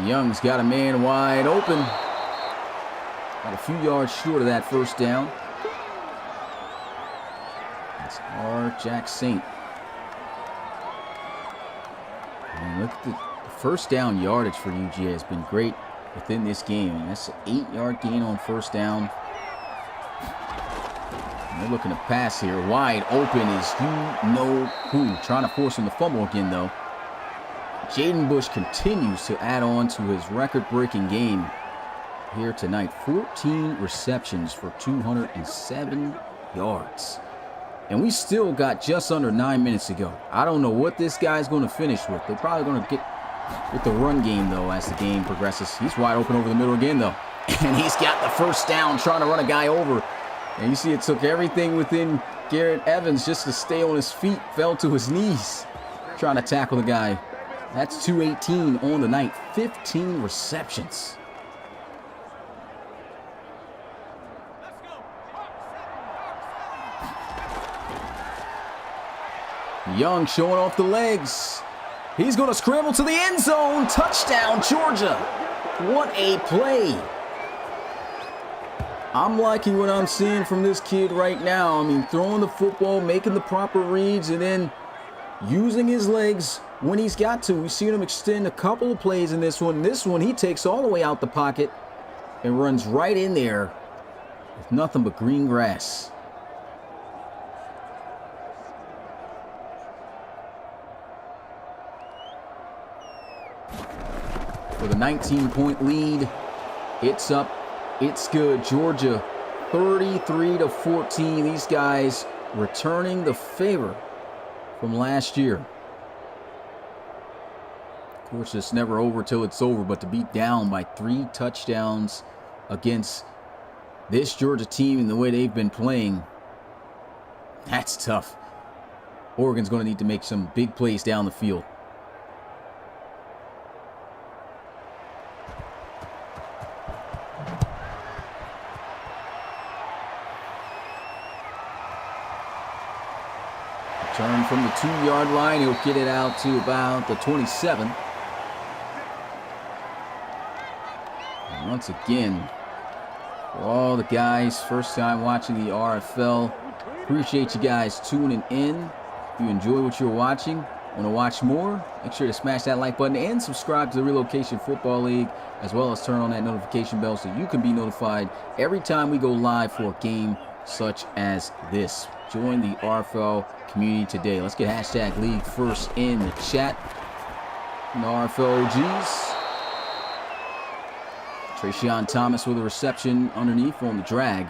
Young's got a man wide open. Got a few yards short of that first down. That's R. Jack Saint. And look at the first down yardage for UGA has been great within this game. And that's an 8-yard gain on first down. And they're looking to pass here. Wide open is you-know-who. Trying to force him to fumble again, though. Jaden Bush continues to add on to his record-breaking game here tonight. 14 receptions for 207 yards. And we still got just under 9 minutes to go. I don't know what this guy's going to finish with. They're probably going to get with the run game, though, as the game progresses. He's wide open over the middle again, though. And he's got the first down trying to run a guy over. And you see it took everything within Garrett Evans just to stay on his feet. Fell to his knees trying to tackle the guy. That's 218 on the night. 15 receptions. Young showing off the legs. He's going to scramble to the end zone. Touchdown, Georgia. What a play. I'm liking what I'm seeing from this kid right now. I mean, throwing the football, making the proper reads, and then using his legs when he's got to. We've seen him extend a couple of plays in this one. This one, he takes all the way out the pocket and runs right in there with nothing but green grass. For the 19-point lead, it's up, it's good. Georgia 33-14. These guys returning the favor from last year. Of course, it's never over till it's over, but to be down by 3 touchdowns against this Georgia team and the way they've been playing, that's tough. Oregon's going to need to make some big plays down the field. Turn from the 2-yard line. He'll get it out to about the 27. And once again, for all the guys, first time watching the RFL, appreciate you guys tuning in. If you enjoy what you're watching, want to watch more, make sure to smash that like button and subscribe to the Relocation Football League, as well as turn on that notification bell so you can be notified every time we go live for a game such as this. Join the RFL community today. Let's get hashtag league first in the chat. And the RFL OGs. Trayshawn Thomas with a reception underneath on the drag.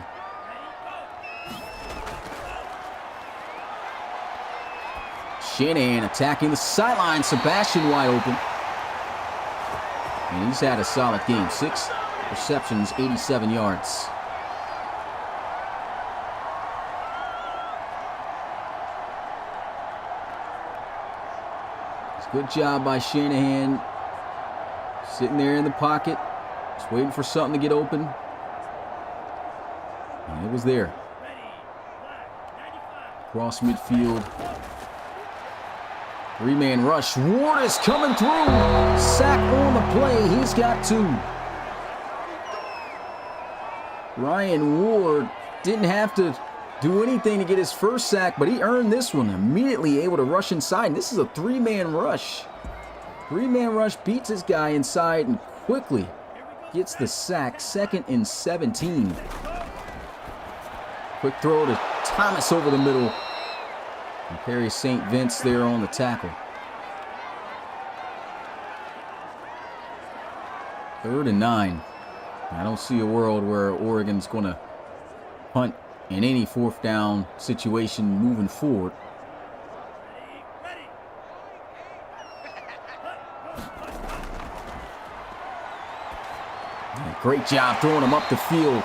Shanahan attacking the sideline. Sebastian wide open. And he's had a solid game. 6 receptions, 87 yards. Good job by Shanahan. Sitting there in the pocket. Just waiting for something to get open. And it was there. Cross midfield. 3-man rush. Ward is coming through. Sack on the play. He's got 2. Ryan Ward didn't have to do anything to get his first sack, but he earned this one. Immediately able to rush inside. And this is a 3-man rush. 3-man rush beats this guy inside and quickly gets the sack. 2nd and 17. Quick throw to Thomas over the middle. And Perry St. Vince there on the tackle. 3rd and 9. I don't see a world where Oregon's going to punt in any 4th down situation moving forward. Great job throwing him up the field.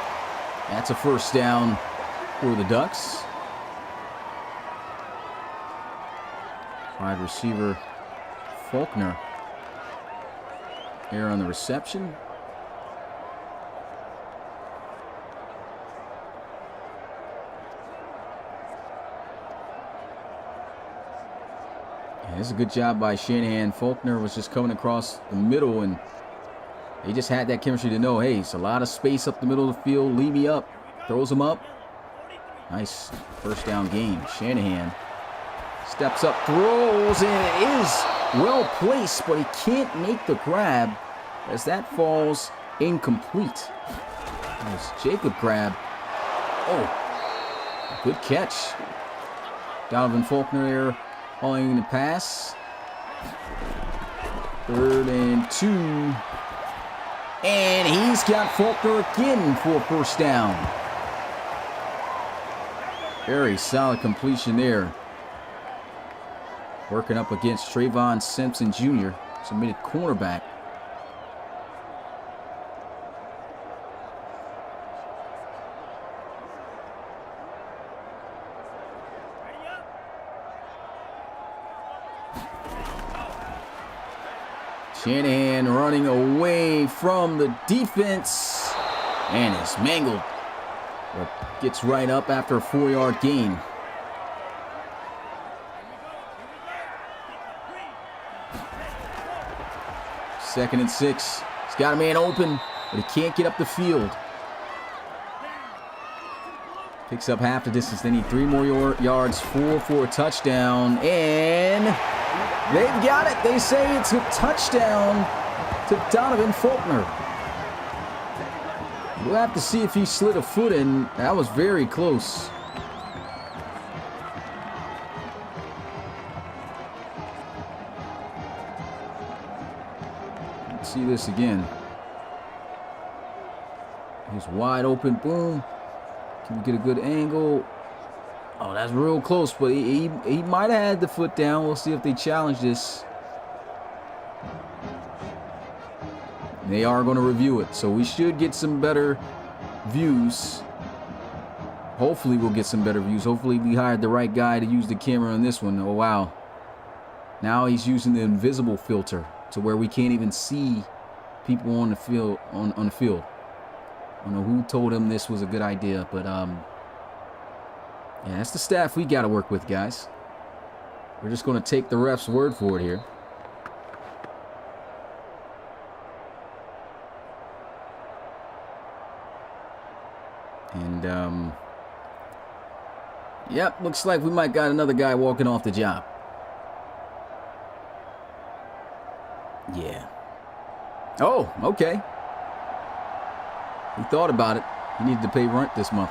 That's a 1st down for the Ducks. Wide receiver Faulkner here on the reception. This is a good job by Shanahan. Faulkner was just coming across the middle, and they just had that chemistry to know, hey, it's a lot of space up the middle of the field. Leave me up. Throws him up. Nice 1st down gain. Shanahan steps up, throws, and it is well placed, but he can't make the grab as that falls incomplete. There's Jacob grab. Oh, good catch. Donovan Faulkner there hauling the pass. 3rd and 2. And he's got Faulkner again for a 1st down. Very solid completion there. Working up against Trayvon Simpson Jr., submitted cornerback. Shanahan running away from the defense and is mangled, but gets right up after a 4-yard gain. Second and 6. He's got a man open, but he can't get up the field. Picks up half the distance. They need 3 more yards, 4 for a touchdown. And they've got it. They say it's a touchdown to Donovan Faulkner. We'll have to see if he slid a foot in. That was very close. Let's see this again. He's wide open. Boom. Can we get a good angle? Oh, that's real close, but he might have had the foot down. We'll see if they challenge this. They are going to review it, so we should get some better views. Hopefully we'll get some better views. Hopefully we hired the right guy to use the camera on this one. Oh, wow. Now he's using the invisible filter to where we can't even see people on the field. On the field. I don't know who told him this was a good idea, but yeah, that's the staff we got to work with, guys. We're just going to take the ref's word for it here. And yep, looks like we might got another guy walking off the job. Yeah. Oh, okay. He thought about it. He needed to pay rent this month.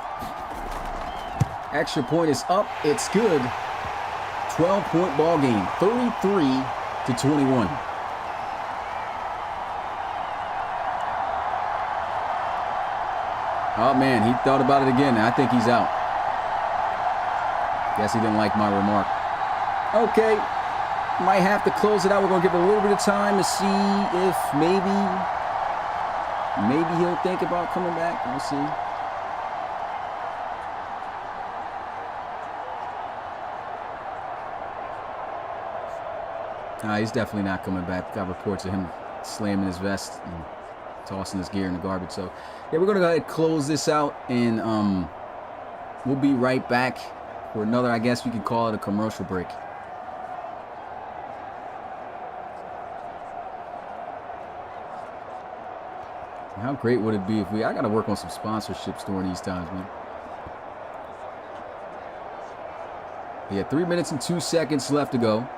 Extra point is up. It's good. 12-point ball game. 33-21. Oh, man. He thought about it again. I think he's out. Guess he didn't like my remark. Okay. Might have to close it out. We're going to give it a little bit of time to see if maybe he'll think about coming back. We'll see. Nah, he's definitely not coming back. Got reports of him slamming his vest and tossing his gear in the garbage. So, yeah, we're going to go ahead and close this out. And we'll be right back for another, I guess we could call it a commercial break. How great would it be if I got to work on some sponsorships during these times, man. Yeah, 3 minutes and 2 seconds left to go.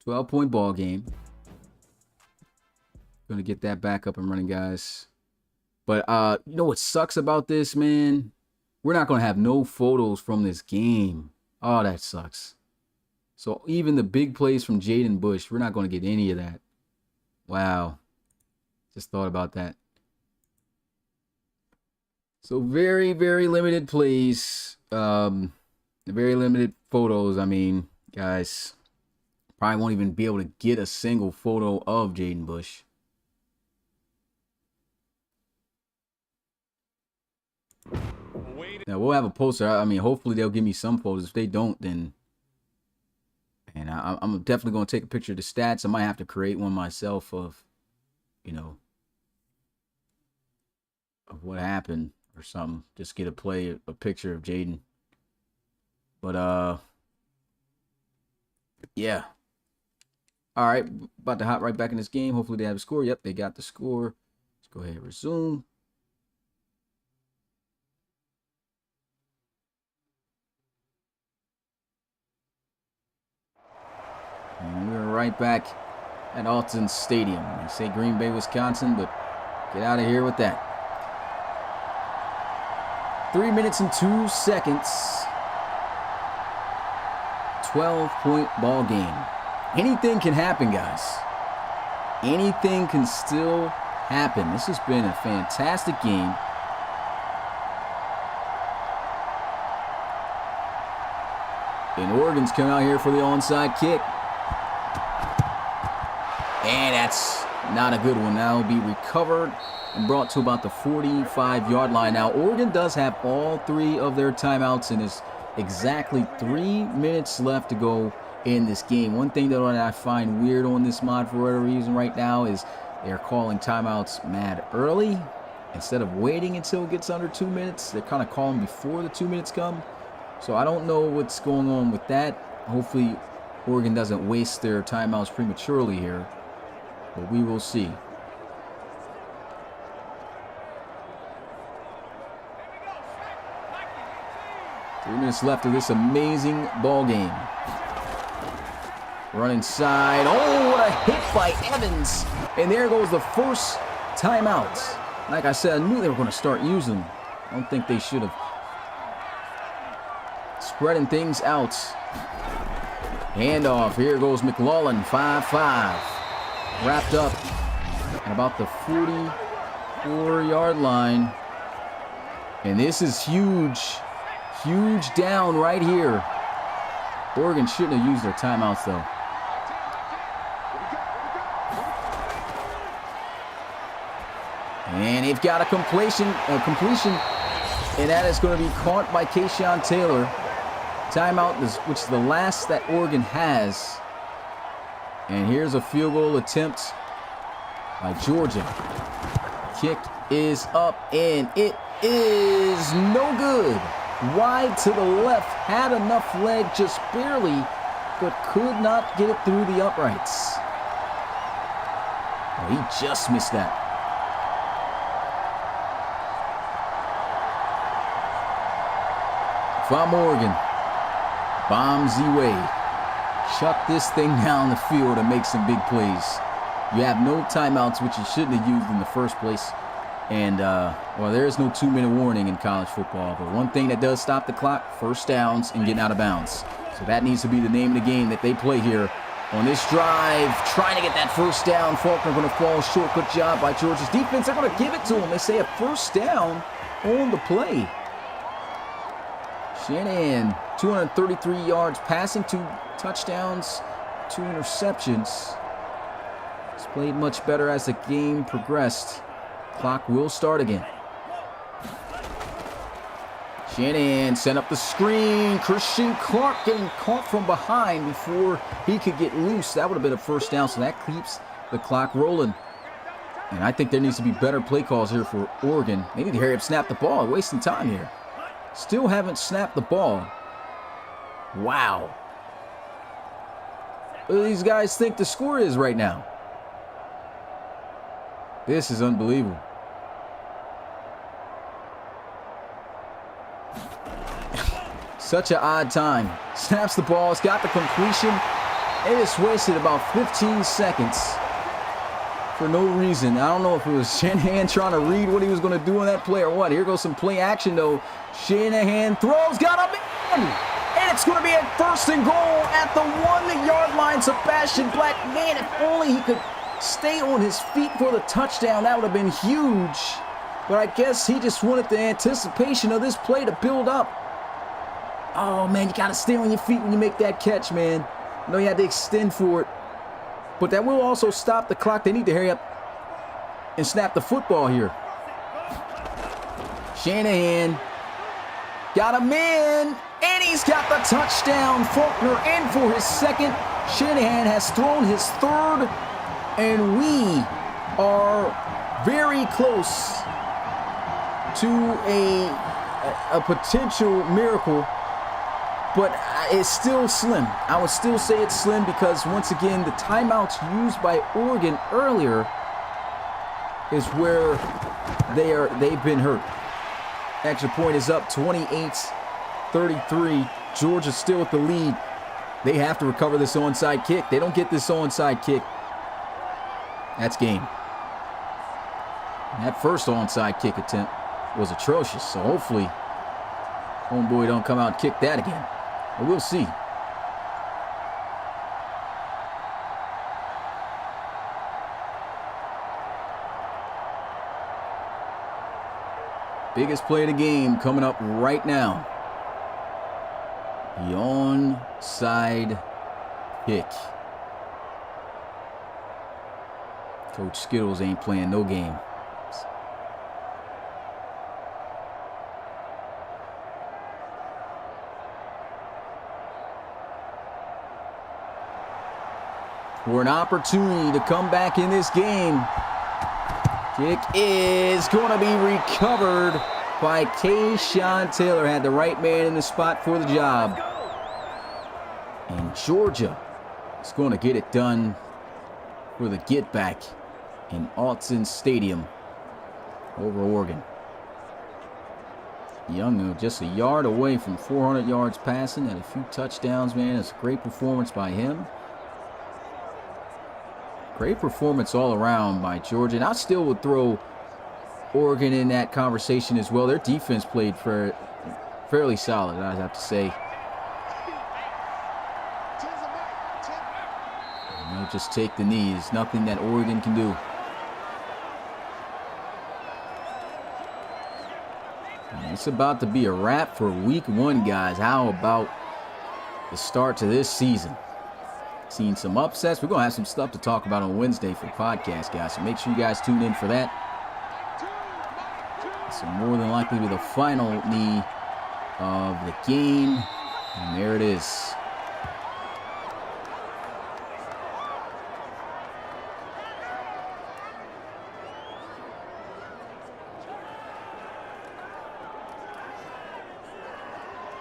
12-point ball game. Gonna get that back up and running, guys. But you know what sucks about this, man? We're not gonna have no photos from this game. Oh, that sucks. So even the big plays from Jaden Bush, we're not gonna get any of that. Wow. Just thought about that. So very, very limited plays. Very limited photos. I mean, guys, probably won't even be able to get a single photo of Jaden Bush. Now we'll have a poster. I mean, hopefully they'll give me some photos. If they don't, then, and I'm definitely going to take a picture of the stats. I might have to create one myself of, you know, of what happened or something. Just get a picture of Jaden. But yeah. All right, about to hop right back in this game. Hopefully they have a score. Yep, they got the score. Let's go ahead and resume. And we're right back at Alton Stadium. They say Green Bay, Wisconsin, but get out of here with that. 3 minutes and 2 seconds. 12-point ball game. Anything can happen, guys. Anything can still happen. This has been a fantastic game. And Oregon's coming out here for the onside kick. And that's not a good one. That will be recovered and brought to about the 45-yard line. Now, Oregon does have all 3 of their timeouts, and there's exactly 3 minutes left to go in this game. One thing that I find weird on this mod for whatever reason right now is they're calling timeouts mad early. Instead of waiting until it gets under 2 minutes, they're kind of calling before the 2 minutes come. So I don't know what's going on with that. Hopefully Oregon doesn't waste their timeouts prematurely here, but we will see. 3 minutes left of this amazing ball game. Run inside. Oh, what a hit by Evans. And there goes the first timeout. Like I said, I knew they were going to start using them. I don't think they should have. Spreading things out. Handoff. Here goes McLaughlin. 5-5. Wrapped up at about the 44-yard line. And this is huge. Huge down right here. Oregon shouldn't have used their timeouts, though. And they've got a completion, and that is going to be caught by Keyshawn Taylor. Timeout, which is the last that Oregon has. And here's a field goal attempt by Georgia. Kick is up, and it is no good. Wide to the left, had enough leg, just barely, but could not get it through the uprights. Oh, he just missed that. If I'm Oregon, bomb Z-Way. Chuck this thing down the field and make some big plays. You have no timeouts, which you shouldn't have used in the first place. And, well, there is no 2-minute warning in college football. But one thing that does stop the clock, first downs and getting out of bounds. So that needs to be the name of the game that they play here on this drive. Trying to get that first down. Faulkner going to fall short. Good job by Georgia's defense. They're going to give it to him. They say a first down on the play. Shanahan, 233 yards passing, 2 touchdowns, 2 interceptions. He's played much better as the game progressed. Clock will start again. Shanahan sent up the screen. Christian Clark getting caught from behind before he could get loose. That would have been a first down, so that keeps the clock rolling. And I think there needs to be better play calls here for Oregon. They need to hurry up, snap the ball. Wasting time here. Still haven't snapped the ball. Wow. What do these guys think the score is right now? This is unbelievable. Such an odd time. Snaps the ball. It's got the completion. It just wasted about 15 seconds for no reason. I don't know if it was Shanahan trying to read what he was going to do on that play or what. Here goes some play action, though. Shanahan throws. Got him in. And it's going to be a 1st and goal at the 1-yard line. Sebastian Black. Man, if only he could stay on his feet for the touchdown, that would have been huge. But I guess he just wanted the anticipation of this play to build up. Oh, man, you got to stay on your feet when you make that catch, man. I know you had to extend for it. But that will also stop the clock. They need to hurry up and snap the football here. Shanahan got him in, and he's got the touchdown. Faulkner in for his 2nd. Shanahan has thrown his 3rd. And we are very close to a potential miracle, but it's still slim. I would still say it's slim because, once again, the timeouts used by Oregon earlier is where they've been hurt. Extra point is up 28-33. Georgia's still with the lead. They have to recover this onside kick. They don't get this onside kick. That's game. And that first onside kick attempt was atrocious, so hopefully homeboy don't come out and kick that again. But we'll see. Biggest play of the game coming up right now. The onside kick. Coach Skittles ain't playing no game. For an opportunity to come back in this game. Kick is going to be recovered by Keyshawn Taylor. Had the right man in the spot for the job. And Georgia is going to get it done for the get back in Autzen Stadium over Oregon. Young, just a yard away from 400 yards passing and a few touchdowns, man. It's a great performance by him. Great performance all around by Georgia. And I still would throw Oregon in that conversation as well. Their defense played fairly solid, I'd have to say. And they'll just take the knee. There's nothing that Oregon can do. And it's about to be a wrap for week 1, guys. How about the start to this season? Seen some upsets. We're going to have some stuff to talk about on Wednesday for the podcast, guys. So make sure you guys tune in for that. So more than likely be the final knee of the game. And there it is.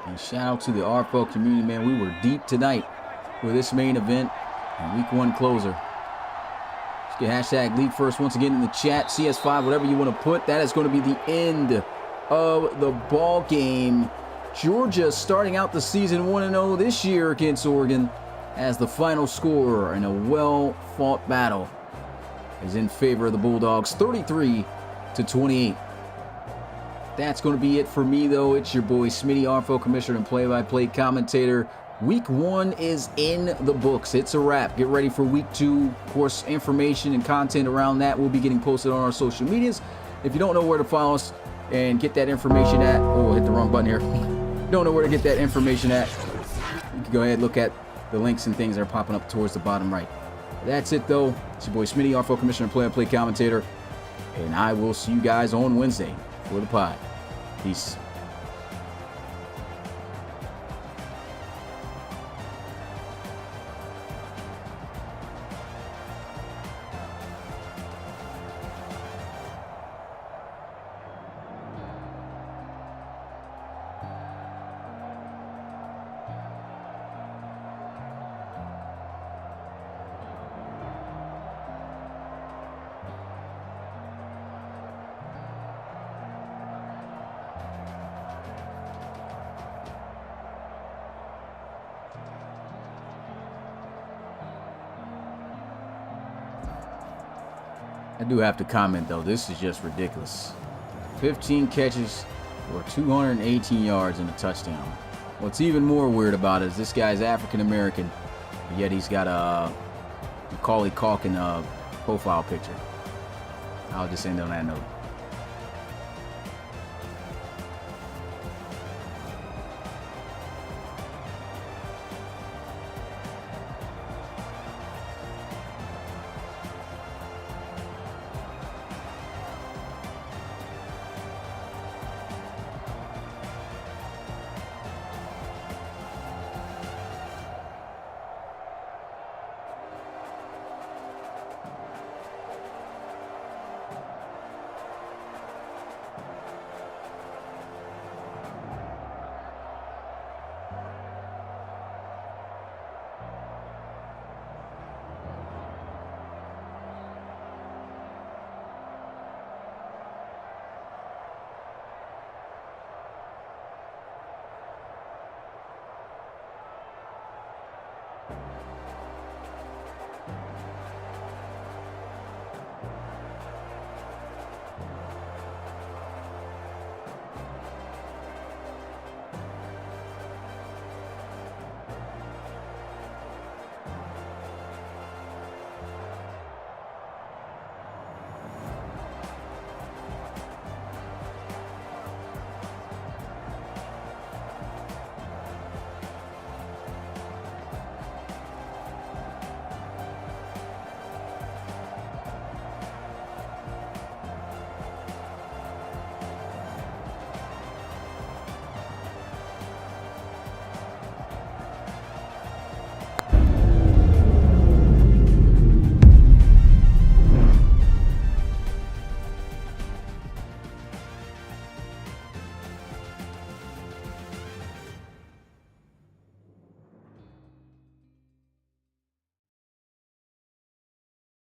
And shout out to the RFL community, man. We were deep tonight with this main event and week 1 closer. Let's get hashtag league first once again in the chat. CS5, whatever you want to put. That is going to be the end of the ball game. Georgia starting out the season 1-0 this year against Oregon as the final score in a well-fought battle is in favor of the Bulldogs, 33-28. That's going to be it for me, though. It's your boy Smitty, RFL commissioner and play-by-play commentator. Week 1 is in the books. It's a wrap. Get ready for week 2. Of course, information and content around that will be getting posted on our social medias. If you don't know where to follow us and get that information at, oh, hit the wrong button here. Don't know where to get that information at, you can go ahead and look at the links and things that are popping up towards the bottom right. That's it, though. It's your boy Smitty, RFL commissioner and play-by-play commentator. And I will see you guys on Wednesday for the pod. Peace. I do have to comment, though, this is just ridiculous. 15 catches for 218 yards and a touchdown. What's even more weird about it is this guy's African-American, yet he's got a Macaulay Culkin profile picture. I'll just end on that note.